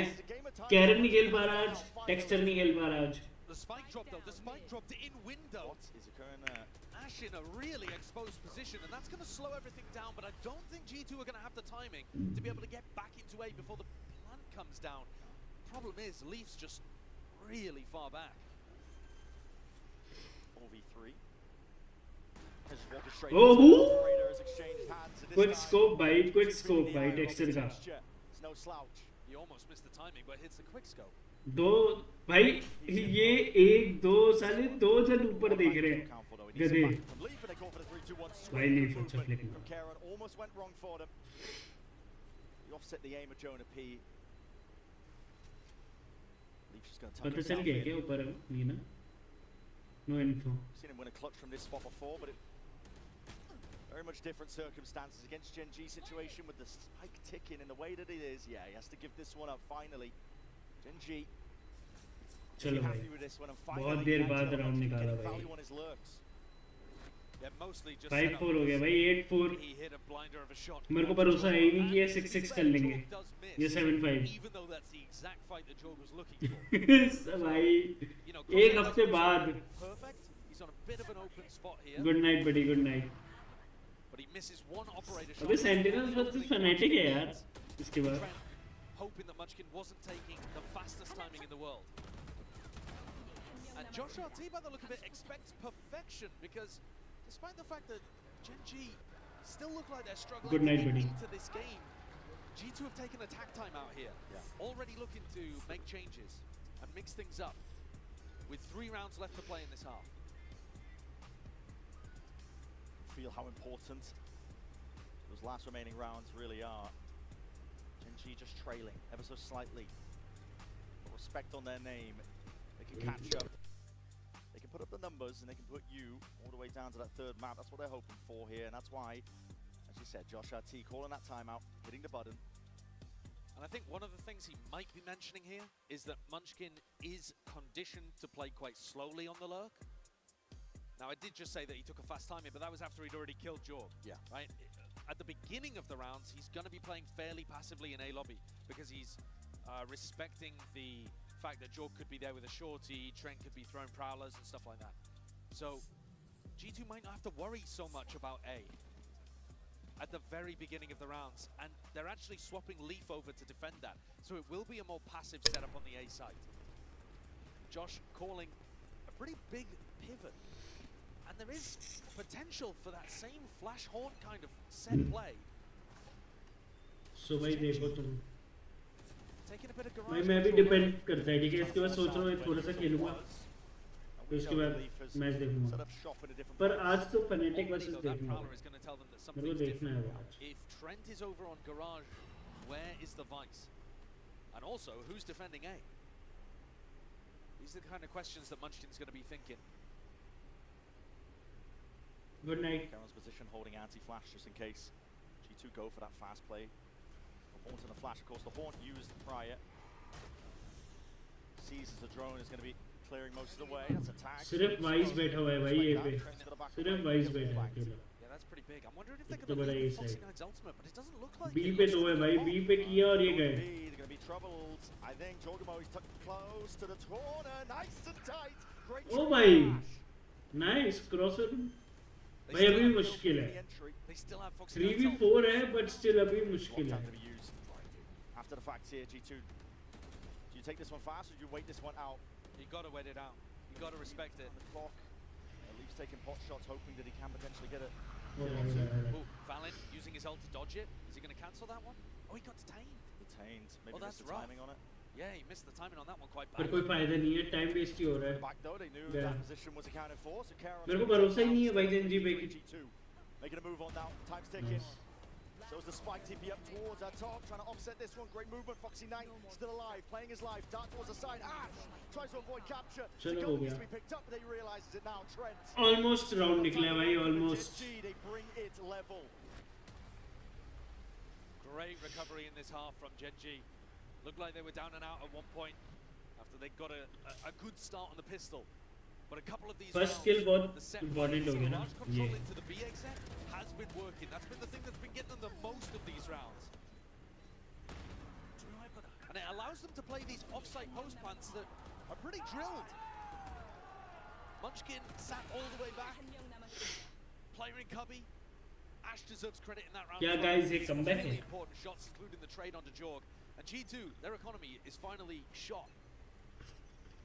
Karen नहीं खेल पा रहा आज, टेक्सचर नहीं खेल पा रहा आज। The spike drop though, the spike dropped in window. What is occurring there? Ash in a really exposed position, and that's going to slow everything down, but I don't think G2 are going to have the timing to be able to get back into A before the plant comes down. Problem is, Leaf's just really far back. 4v3. Oh, quick scope भाई texture का। No slouch. He almost missed the timing, but hits the quick scope. दो भाई, ये 1-2 साले 2 जन ऊपर देख रहे हैं गधे। भाई लीफ अच्छा flick. Almost went wrong for them. You offset the aim of Jonah P. Leaf's just going to पता चल गया क्या ऊपर है ये ना? No info. Seen him win a clutch from this spot before, but very much different circumstances against Gen G situation with the spike ticking in the way that it is. Yeah, he has to give this one up finally. Gen G. चलो भाई, बहुत देर बाद round निकाला भाई। 5-4 हो गया भाई, 8-4। मेरे को भरोसा है ही नहीं कि ये 6-6 कर लेंगे, ये 7-5। भाई एक हफ्ते बाद। गुड नाइट बड़ी, गुड नाइट। अबे सेंटिनल्स वर्सेस फैनेटिक है यार इसके बाद। Hoping that Munchkin wasn't taking the fastest timing in the world. And Joshua T, by the look of it, expects perfection because despite the fact that Gen G still look like they're struggling Good night, to get buddy. into this game, G2 have taken attack time out here. Yeah. Already looking to make changes and mix things up with 3 rounds left to play in this half. Feel how important those last remaining rounds really are. Gen G just trailing ever so slightly. But respect on their name. They can catch up. They can put up the numbers and they can put you all the way down to that 3rd map. That's what they're hoping for here, and that's why, as you said, Josh RT calling that timeout, hitting the button. And I think one of the things he might be mentioning here is that Munchkin is conditioned to play quite slowly on the lurk. Now, I did just say that he took a fast timing, but that was after he'd already killed Jorg. Yeah. Right? At the beginning of the rounds, he's going to be playing fairly passively in A lobby because he's respecting the fact that Jorg could be there with a shorty, Trent could be throwing prowlers and stuff like that. So, G2 might not have to worry so much about A at the very beginning of the rounds, and they're actually swapping Leaf over to defend that. So it will be a more passive setup on the A side. Josh calling a pretty big pivot And there is potential for that same flash horn kind of set play. So भाई देखो तुम Taking a bit of भाई garage मैं भी control depend करता है ठीक है इसके बाद सोच रहा हूँ थोड़ा सा खेलूंगा And तो we इसके know बाद Leaf has मैच set देखूंगा up shop in a different पर place. आज तो phonetic Already versus though, that देखूंगा prowler is going to tell them that मेरे को something's देखना है different. वो आज If Trent is over on garage, where is the vice? And also, who's defending A? These are the kind of questions that Munchkin's going to be thinking. Good night Karen's position holding anti-flash just in case G2 go for that fast play. The Haunt and the flash, of course, the Haunt used prior. Sees as the drone is going to be clearing most of the way. That's a tag. सिर्फ vice बैठा हुआ है भाई ये पे सिर्फ vice बैठा है अकेला Yeah, that's pretty big. I'm wondering if they're तो going to बड़ा leave ये Foxy side। Nine's ultimate, but it doesn't look like be it. पे Looks दो है like भाई the बी bomb. पे किया और ये गए They're going to be troubled. I think Jogamo is close to the corner. Nice and tight. Great oh try भाई flash. नाइस क्रॉसर They भाई still अभी have भी मुश्किल है The entry. They still have Foxy Nine's ult. 3v4 है but still अभी मुश्किल है Lockdown to be used. After the fact here, G2. Do you take this one fast or do you wait this one out? You got to wait it out. You got to respect it. On the clock. Leaf's taking pot shots, hoping that he can potentially get it. Oh, Valen using his ult to dodge it. Is he going to cancel that one? Oh, he got detained. Detained. Maybe Oh, that's missed the rough. timing on it. Yeah, he missed the timing on that one quite पर badly. कोई फायदा नहीं है time waste ही हो रहा है Back though, they knew Yeah. that position was accounted for. So Karen's मेरे को gonna भरोसा ही take नहीं है down भाई जनजी पे कि G2. Making a move on now. Time's ticking. Nice. So as the spike TP up towards our top, trying to offset this one. Great movement. Foxy Knight still alive, playing his life. Dart towards the side. Ash tries to avoid capture. चलो Go हो needs गया to be picked up, but he realizes it now. Trent. Almost round निकला है भाई almost GG, they bring it level. Great recovery in this half from Genji. Looked like they were down and out at one point after they got a good start on the pistol. But a couple of these first rounds, किल बहुत the set important हो गया ना large control ये into the B exec has been working. That's been the thing that's been getting them the most of these rounds. And it allows them to play these offside post plants that are pretty drilled. Munchkin sat all the way back. Player in cubby. Ash deserves credit in that round. क्या as well. guys, ये Some comeback really है? important shots, including the trade onto Jorg. And G2, their economy is finally shot.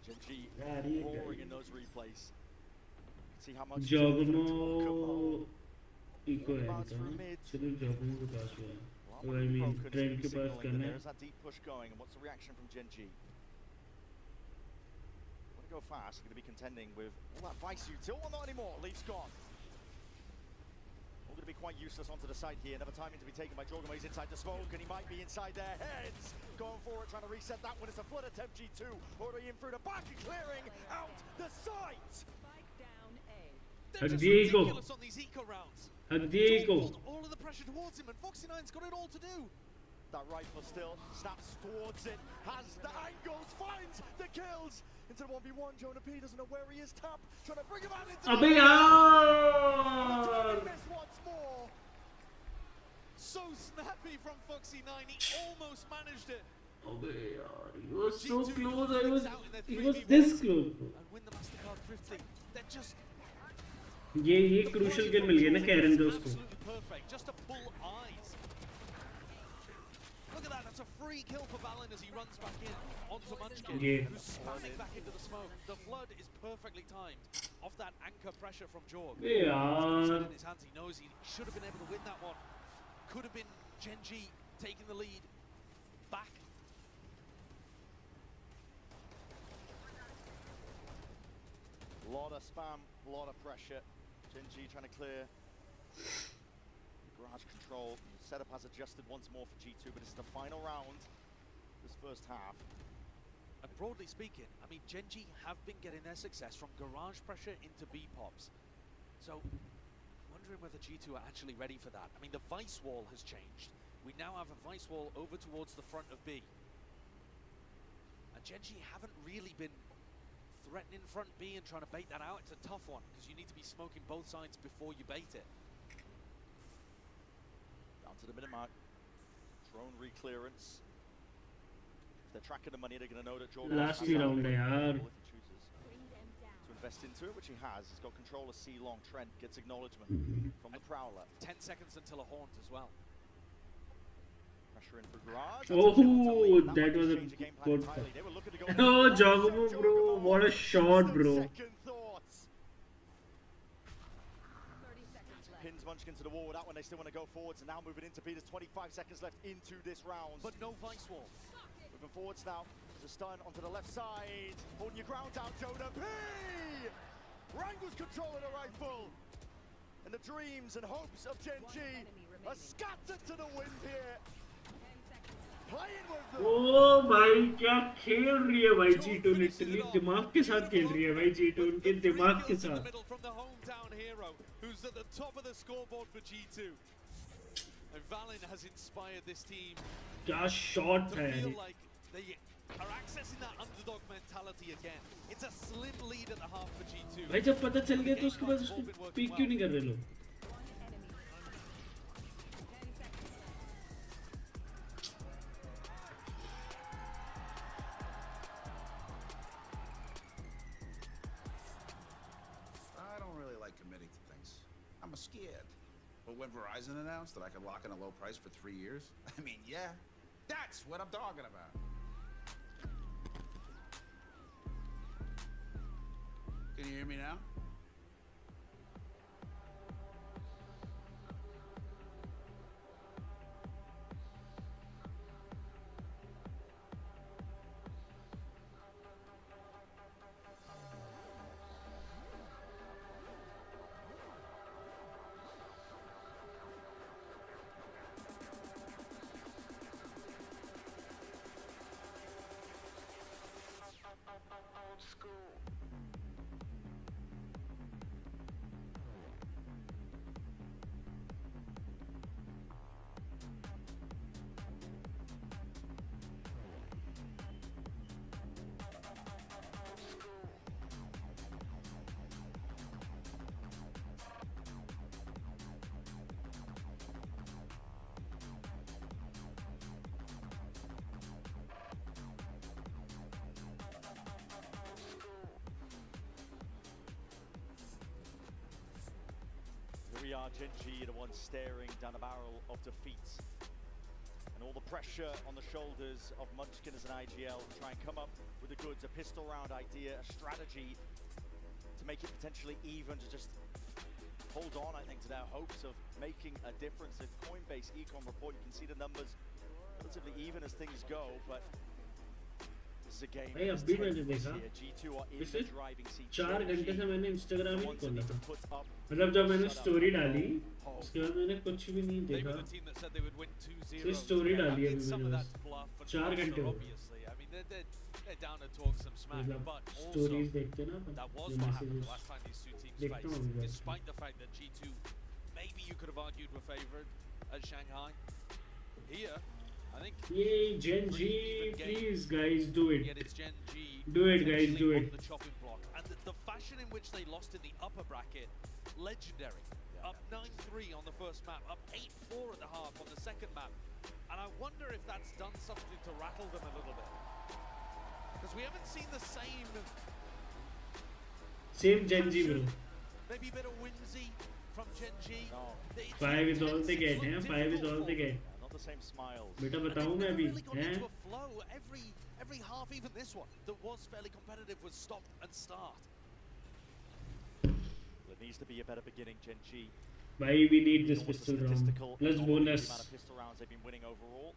Genji यार ये roaring in those replays. See how much जॉगमो Jogamo. इको है इनका सिर्फ जॉगमो के पास हुआ है आई मीन ट्रेंड के पास करना है There's that deep push going, and what's the reaction from Genji? Want to go fast? Going to be contending with all that vice util. Well, not anymore. Leaf's gone. All going to be quite useless onto the side here. Another timing to be taken by Jogamo. He's inside the smoke, and he might be inside their heads. Going for it, trying to reset that one. It's a flood attempt. G2 already in through the back and clearing out the site. They're just Diego. ridiculous on these eco rounds. Diego Jorg pulled all of the pressure towards him, and Foxy Nine's got it all to do. That rifle still snaps towards it, has the angles, finds the kills into the 1v1. Jonah P doesn't know where he is. Tap trying to bring him out into अबे the यार miss once more. So snappy from Foxy Nine, he almost managed it. अबे यार he was so G2 close sticks out in their he was 3v1 this close bro And win the MasterCard thrifting. They're just ये crucial किल मिल गया ना Karen को उसको absolutely perfect, just to pull eyes. Look at that, that's a free kill for Valen as he runs back in onto Munchkin, Yeah. who's spamming back into the smoke. The flood is perfectly timed off that anchor pressure from Jorg. अबे यार In his hands, he knows he should have been able to win that one. Could have been Genji taking the lead back. Lot of spam, lot of pressure. Genji trying to clear garage control. Setup has adjusted once more for G2, but this is the final round. This first half. And broadly speaking, I mean, Genji have been getting their success from garage pressure into B-pops. So, wondering whether G2 are actually ready for that. I mean, the vice wall has changed. We now have a vice wall over towards the front of B. And Genji haven't really been threatening front B and trying to bait that out. It's a tough one, because you need to be smoking both sides before you bait it. Down to the minute mark. Drone re-clearance. If they're tracking the money, they're going to know that Jordan Last he round है यार if he chooses to invest into it, which he has. He's got control of C long. Trent gets acknowledgement from the Prowler. 10 seconds until a haunt as well. Pressure in for garage. Oh, that was a good entirely. They were looking to go oh Jogamo bro what a shot bro Second thoughts. pins Munchkin to the wall. With that one, they still want to go forwards, and now moving into Peters. 25 seconds left into this round. But no vice wall. Moving forwards now. The stun onto the left side. Holding your ground down, Jonah P! Wrangles controlling the rifle. And the dreams and hopes of Gen G are scattered to the wind here. Playing with them. ओ भाई क्या खेल रही है भाई G2 literally दिमाग के साथ खेल रही है भाई G2 उनके दिमाग के साथ From the hometown hero, who's at the top of the scoreboard for G2. And Valin has inspired this team. क्या शॉट to है feel like they are accessing that underdog mentality again. It's a slim lead at the half for G2. भाई जब पता चल गया तो उसके बाद उसको पिक क्यों नहीं कर रहे लोग I don't really like committing to things. I'm scared. But when Verizon announced that I could lock in a low price for 3 years, I mean, yeah, that's what I'm talking about. Can you hear me now? We are Gen G, the ones staring down the barrel of defeat. And all the pressure on the shoulders of Munchkin as an IGL to try and come up with the goods, a pistol round idea, a strategy to make it potentially even, to just hold on, I think, to their hopes of making a difference. The Coinbase Econ report, you can see the numbers relatively even as things go, but this is a game. भाई अभी मैंने देखा G2 are in पिछले the driving seat. 4 घंटे से मैंने Instagram ही नहीं खोला था put up मतलब जब मैंने स्टोरी डाली उसके बाद मैंने कुछ भी नहीं They देखा were the team that said they would win 2-0. सिर्फ स्टोरी डाली है अभी Some of मैंने that's bluff, but 4 घंटे हो obviously. I mean, they're down to talk some smack, मतलब but also स्टोरीज देखते ना अपन that was जो what happened the messages last time these two teams देखता हूँ faced. अभी Despite the fact that G2, maybe you could have argued were favored at Shanghai. Here, I think. Yay, Gen G, please guys, do it. Yet it's Gen G. Do it, guys, do potentially it. on the chopping block. And the fashion in which they lost in the upper bracket, legendary. Up 9-3 on the first map, up 8-4 at the half on the second map. And I wonder if that's done something to rattle them a little bit. Because we haven't seen the same Gen G, bro. maybe a bit of whimsy from Gen G. No. 5 is all they get, हैं? 5 is all they get. Not the same smiles. बेटा And बताऊँ they've मैं अभी, never really got हैं? into a flow. Every half, even this one, that was fairly competitive, was stop and start. There needs to be a better beginning, Gen G. भाई we need this Almost a pistol round statistical plus anomaly, bonus. the amount of pistol rounds they've been winning overall.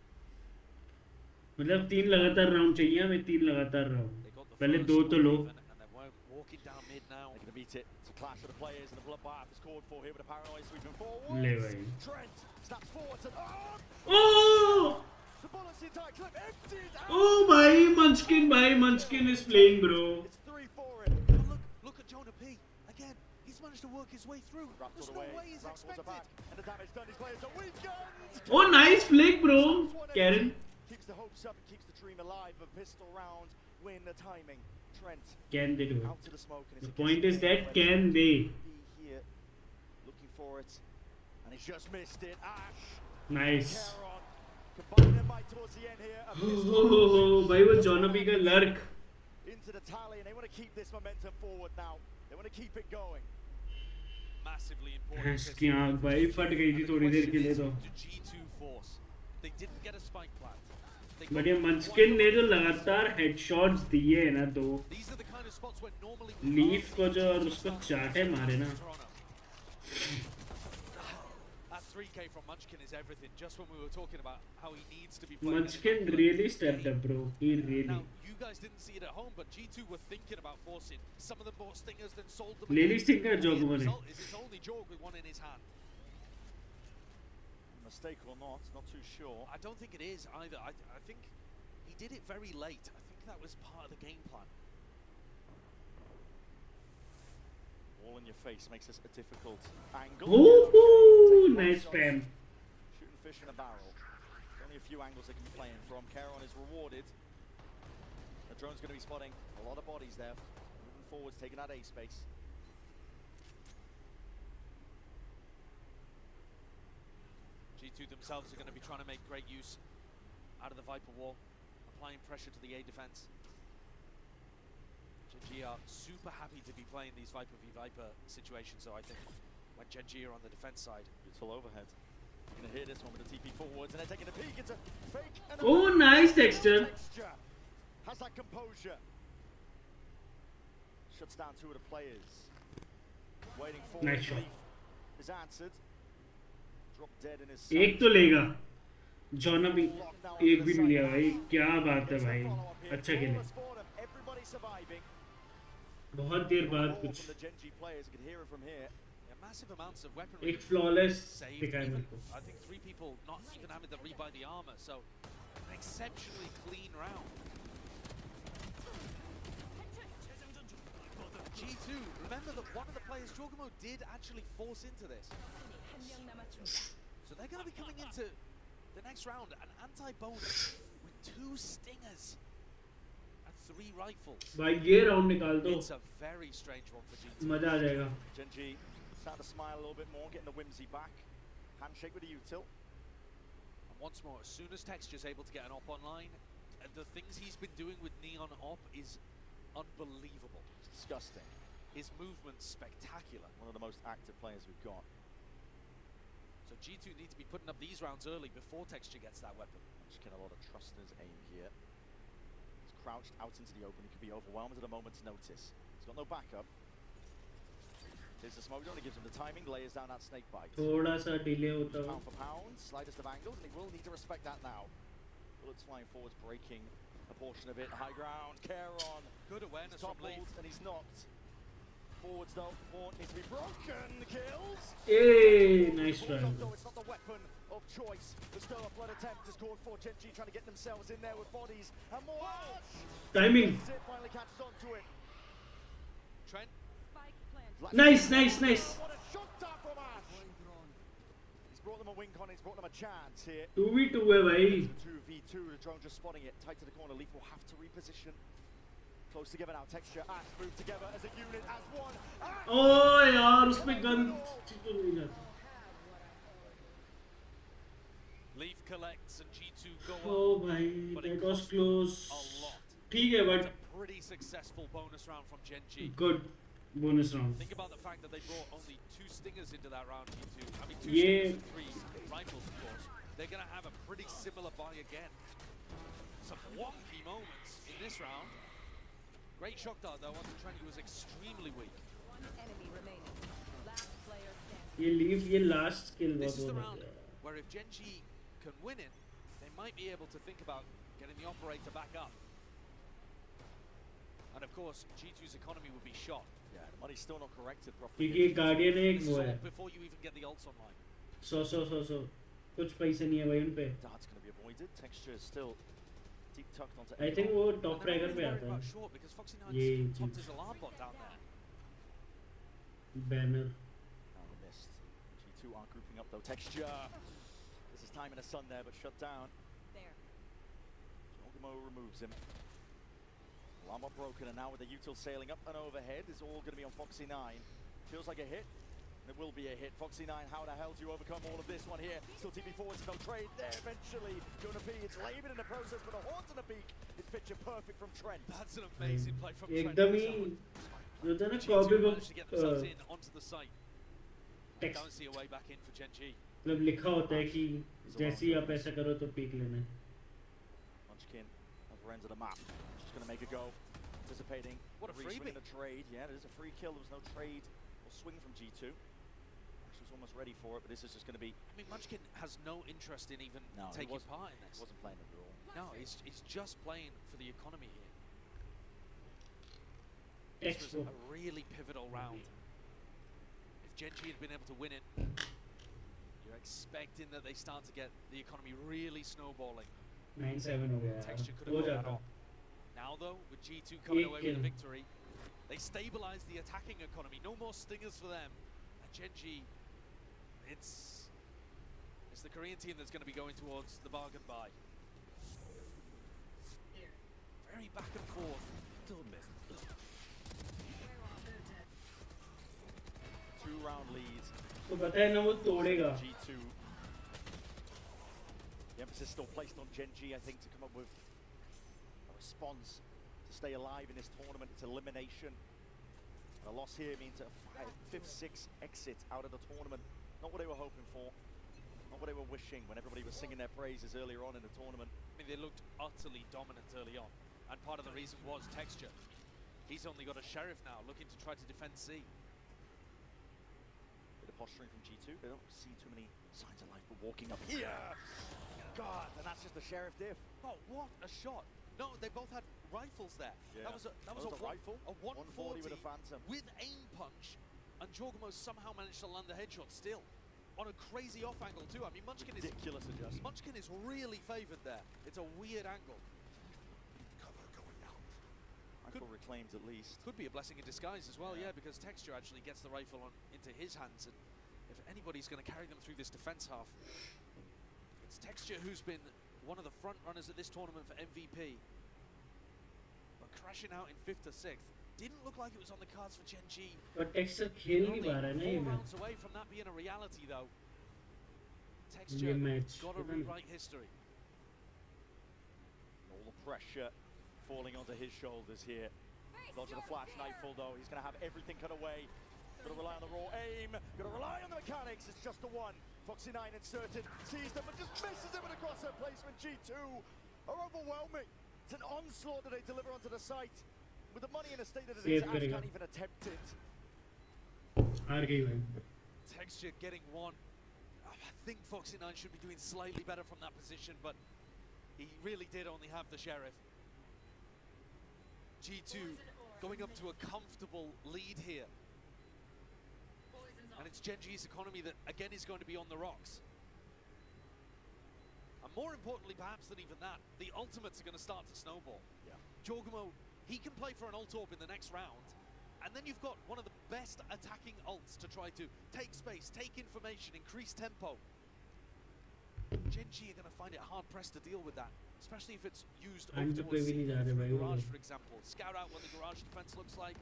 मतलब 3 लगातार round चाहिए हमें 3 लगातार round They got the पहले first 2 तो one low even, and they're walking down mid now. They're going to beat it. It's a clash of the players, and the bloodbath is called for here with a paranoid sweeping forward. ले भाई Trent snaps forward and oh the bullets the entire clip empties out. oh भाई Munchkin is playing bro It's 3 for it. But look at Jonah P. Again, he's managed to work his way through. Wrapped There's all the no way. way he's Round towards the expected. back, and the damage done. His players are weakened. oh nice flick bro Karen Keeps the hopes up, keeps the dream alive. A pistol round, win the timing. Trent can they do out it to the smoke. And the it's a point is guessing game that whether can they be here looking for it, and he's just missed it. Ash, nice Caron, combining their might towards the end here. A pistol oh भाई वो Jonabi का lurk into the tally, and they want to keep this momentum forward now. They want to keep it going. Massively important. भैंस की आँख भाई फट गई थी थोड़ी देर के लिए तो To G2 force. They didn't get a spike plant. They but got ये the Munchkin one- ने जो लगातार हेडशॉट्स दिए हैं ना दो These are the kind of spots where normally leaf को जो और उसको चाटे मारे ना Toronto. 3K from Munchkin is everything. Just when we were talking about how he needs to be playing. Munchkin really stepped up, bro. He really. Now, you guys didn't see it at home, but G2 were thinking about forcing. Some of them bought stingers, then sold them. Lily Stinger The Jog end money. result is it's only Jorg with one in his hand. Mistake or not too sure. I don't think it is either. I think he did it very late. I think that was part of the game plan. All in your face makes this a difficult angle. Ooh, nice spam. Shooting fish in a barrel. Only a few angles they can be playing from. Caron is rewarded. The drone's going to be spotting a lot of bodies there. Moving forwards, taking that A space. G2 themselves are going to be trying to make great use out of the Viper wall, applying pressure to the A defense. Gen.G are super happy to be playing these Viper v Viper situations, so I think when Gen.G are on the defense side. Beautiful overhead. You're going to hear this one with the TP forwards, and they're taking a peek. It's a fake. And Oh, nice texture. Has that composure. Shuts down two of the players. Waiting for Nice shot. is answered. Drop dead in his एक तो लेगा John अभी एक भी नहीं लिया भाई क्या बात है भाई अच्छा खेले बहुत देर बाद कुछ Massive amounts of weaponry. एक flawless Saved दिखा है even, मेरे को I think 3 people not even having to rebuy the armor, so an exceptionally clean round. G2, remember that one of the players, Jorgamo, did actually force into this. So they're going to be coming into the next round, an anti-bonus with 2 stingers and 3 rifles. भाई ये round निकाल दो It's a very strange one for G2. मजा आ जाएगा Gen.G starting to smile a little bit more, getting the whimsy back. Handshake with the util. And once more, as soon as Texture's able to get an op online, and the things he's been doing with Neon op is unbelievable. It's disgusting. His movement's spectacular. One of the most active players we've got. So G2 need to be putting up these rounds early before Texture gets that weapon. Just getting a lot of trust in his aim here. He's crouched out into the open. He could be overwhelmed at a moment's notice. He's got no backup. Here's the smoke drone. He gives him the timing, layers down that snake bite. थोड़ा सा delay होता Pound for pound, slightest of angles, and he will need to respect that now. Bullets flying forwards, breaking a portion of it. High ground, Caron. Good awareness from Lee. And he's knocked. Forwards though, Vaughn needs to be broken. Kills. Hey, nice try. Though it's not the weapon of choice. The still a blood attempt is called for. Gen.G trying to get themselves in there with bodies and more. Timing. Finally catches on to it. Trent. Nice. What a shot down from Ash. He's brought them a win con, he's brought them a chance here. 2v2 है भाई 2v2, the drone just spotting it. Tight to the corner, Leaf will have to reposition. Close together now, Texture, Ash move together as a unit, as one. Ash! ओह यार उसमें gun नहीं जाती Leaf collects and G2 go Oh up. भाई But it that was cost close a lot. ठीक है It's but a pretty successful bonus round from Gen.G. good bonus round Think about the fact that they brought only 2 stingers into that round, G2. I mean, 2 Yeah. stingers and 3 rifles, of course. They're going to have a pretty similar buy again. Some wonky moments in this round. Great shock dart though on the Trent, who was extremely weak. ये leave ये last kill This बहुत is the हो round गया where if Gen.G can win it, they might be able to think about getting the operator back up. And of course, G2's economy would be shot. Yeah, the money's still not corrected properly. क्योंकि guardian एक This वो is है all before you even get the ults online. 100 कुछ पैसे नहीं है भाई उन पे Dart's going to be avoided. Texture is still deep tucked onto I think वो And top they're fragger not पे really आता worried about है short because Foxy Yeah, 9's popped jeez. his alarm bot down there. Banner Now the mist. G2 are grouping up though. Texture. This is time in the sun there, but shut down. Jorgamo removes him. Alarm bot broken, and now with the util sailing up and overhead, it's all going to be on Foxy 9. Feels like a hit. It will be a hit. Foxy 9, how the hell do you overcome all of this one here? Still TP forwards, no trade there eventually. Gonna be, it's Laban in the process, but a horns in the beak. It's picture perfect from Trent. That's an amazing play from Trent. एकदम ही जो था ना copy G2 को managed to get themselves in onto the site. They text don't see a way back in for Gen.G. मतलब लिखा होता है कि जैसे ही आप ऐसा करो तो पीक लेना है Munchkin, other end of the map. Just gonna make a go. Anticipating. What a Re-swing freebie. in a trade. Yeah, there's a free kill. There was no trade or swing from G2. Actually was almost ready for it, but this is just going to be... I mean, Munchkin has no interest in even No, taking part in this. He wasn't playing at all. No, he's just playing for the economy here. This was a really pivotal round. If Gen.G had been able to win it, you're expecting that they start to get the economy really snowballing. 9-7 हो गया Texture could हो have got जाता that on. Now though, with G2 coming away with a victory, they stabilize the attacking economy. No more stingers for them. And Gen.G, it's the Korean team that's going to be going towards the bargain buy. Very back and forth. Two-round lead. तो पता है ना वो तोड़ेगा. G2. The emphasis still placed on Gen.G, I think, to come up with a response to stay alive in this tournament. It's elimination. A loss here means a 5th-6th exit out of the tournament. Not what they were hoping for. Not what they were wishing when everybody was singing their praises earlier on in the tournament. I mean, they looked utterly dominant early on. And part of the reason was Texture. He's only got a Sheriff now, looking to try to defend C. Bit of posturing from G2. They don't see too many signs of life, but walking up here. God, and that's just a Sheriff diff. Oh, what a shot. No, they both had rifles there. Yeah. That was a rifle. A 140 with a Phantom. with aim punch, and Jorgamo somehow managed to land the headshot still. On a crazy off angle too. I mean, Ridiculous adjustment. Munchkin is really favoured there. It's a weird angle. Rifle reclaimed at least. Could be a blessing in disguise as well, yeah, because Texture actually gets the rifle on into his hands, and if anybody's going to carry them through this defense half, it's Texture who's been one of the front runners at this tournament for MVP. But crashing out in 5th or 6th didn't look like it was on the cards for Gen.G. But Texture खेल नहीं पा रहा है ना ये 4 match. rounds away from that being a reality though. Texture got to rewrite history. All the pressure falling onto his shoulders here. Dodging the flash nightfall though. He's going to have everything cut away. Got to rely on the raw aim. Got to rely on the mechanics. It's just the one. Foxy 9 inserted. Sees them but just misses them with a crosshair placement. G2 are overwhelming. It's an onslaught that they deliver onto the site. With the money in a state that it is, Ash can't even attempt it. Texture getting one. I think Foxy 9 should be doing slightly better from that position, but he really did only have the Sheriff. G2 going up to a comfortable lead here. And it's Gen.G's economy that, again, is going to be on the rocks. And more importantly, perhaps than even that, the ultimates are going to start to snowball. Yeah. Jorgamo, he can play for an ult orb in the next round, and then you've got one of the best attacking ults to try to take space, take information, increase tempo. Gen.G are going to find it hard-pressed to deal with that, especially if it's used over towards C, garage, for example. Scout out what the garage defense looks like,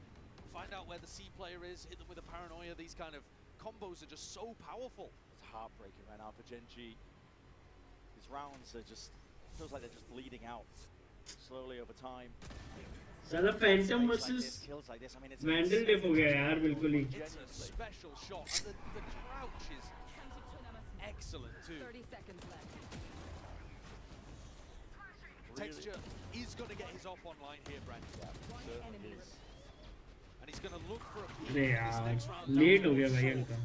find out where the C player is, hit them with a paranoia. These kind of combos are just so powerful. It's heartbreaking right now for Gen.G. These rounds are just, feels like they're just bleeding out slowly over time. साला Phantom versus Vandal diff हो गया यार बिल्कुल ही. It's a special shot, and the crouch is excellent too. 30 seconds left. Texture is going to get his op online here, Brent. Certainly is. And he's going to look for a अरे this यार next round. Late हो गया भाई इनका.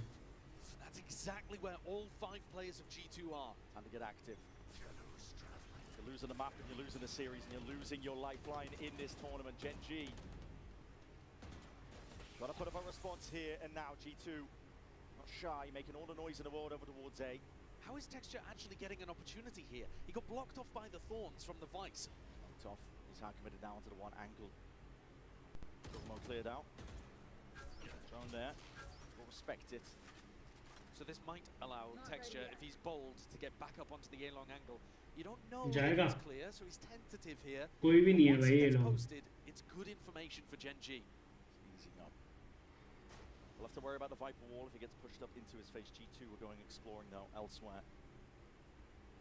That's exactly where all 5 players of G2 are. Time to get active. You're losing the map and you're losing the series and you're losing your lifeline in this tournament. Gen.G. Got to put up a response here and now. G2 not shy, making all the noise in the world over towards A. How is Texture actually getting an opportunity here? He got blocked off by the Thorns from the Vice. Blocked off. He's now committed down to the one angle. Jorgamo cleared out. Thrown there. We'll respect it. So this might allow Texture, if he's bold, to get back up onto the A-long angle. You don't know if जाएगा. it's clear, so he's tentative here. कोई भी नहीं है Once भाई he ये gets लोग. posted, it's good information for Gen.G. Easing up. We'll have to worry about the Viper wall if he gets pushed up into his face. G2 are going exploring though elsewhere.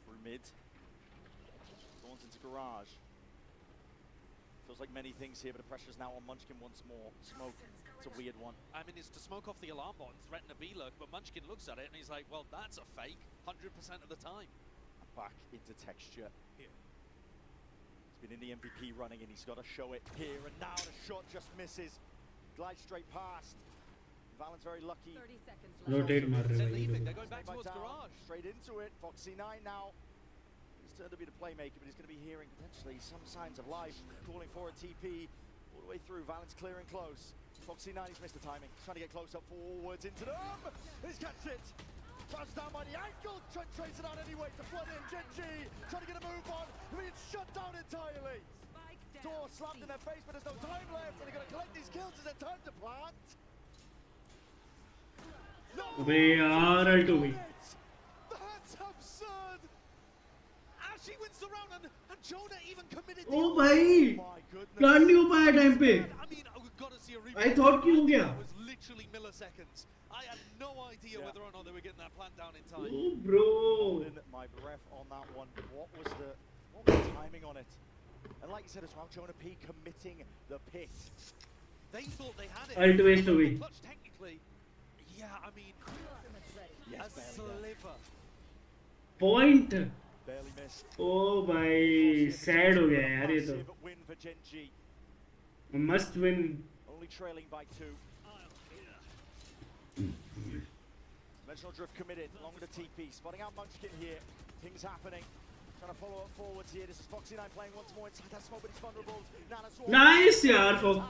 Through mid. Thorns into garage. Feels like many things here, but the pressure's now on Munchkin once more. Smoke, it's a weird one. I mean, it's to smoke off the alarm bot and threaten a B-lurk, but Munchkin looks at it and he's like, well, that's a fake, 100% of the time. Back into Texture. He's been in the MVP running and he's got to show it here, and now the shot just misses. Glides straight past. Valens very lucky. 30 seconds left. Rotate मार रहे They're हैं भाई leaving. ये They're लोग. going back By towards down, garage. straight into it. Foxy9 now. He's turned to be the playmaker, but he's going to be hearing potentially some signs of life, calling for a TP all the way through. Valens clear and close. Foxy9, he's missed the timing. He's trying to get close up forwards into them. He's catched it. Touched down by the ankle. Trent traces it out anyway to flood in. Genji trying to get a move on. Being shut down entirely. Spike down. Door slammed in their face, but there's no time left. And they're going to collect these kills. Is there time to plant? No! अबे यार alt हो गई. That's absurd. She wins the round, and Jonah even committed. ओ भाई My goodness. Plan नहीं हो पाया time पे. I mean, we've got to see a replay. I thought कि हो गया. That was literally milliseconds. I had no idea whether or not they were getting that plant down in time. Oh bro. Holding my breath on that one. What was the timing on it? And like you said as well, Jonah P committing the pick. They thought they had it. Ult waste हो गई. Clutch technically. Yeah, I mean, Ultimate's ready. Yes, a barely there. sliver. Point. Barely missed. ओ भाई sad हो गया यार ये तो. Massive win for Gen G. Must win. Only trailing by 2. Dimensional drift committed, along with the TP. Spotting out Munchkin here. Ping's happening. Trying to follow up forwards here. This is Foxy9 playing once more inside that smoke, but he's vulnerable. Nana Swarm. Nice यार Fox.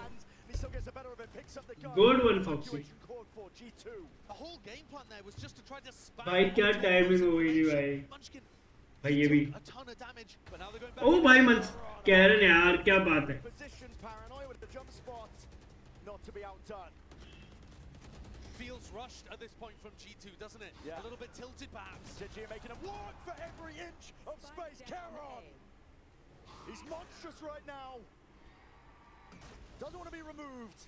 He still gets the better of it. Picks up the gun. Good one, Foxy. Evacuation called for G2. The whole game plan there was just to try to spam. भाई क्या onto timing those हो गई थी information. भाई. Munchkin, भाई he ये भी. took a ton of damage, but now they're going back. ओ भाई मंच कैरन यार क्या बात है. Position paranoia with the jump spot. Not to be outdone. Feels rushed at this point from G2, doesn't it? Yeah. A little bit tilted perhaps. Genji making him work for every inch of space. Caron. He's monstrous right now. Doesn't want to be removed.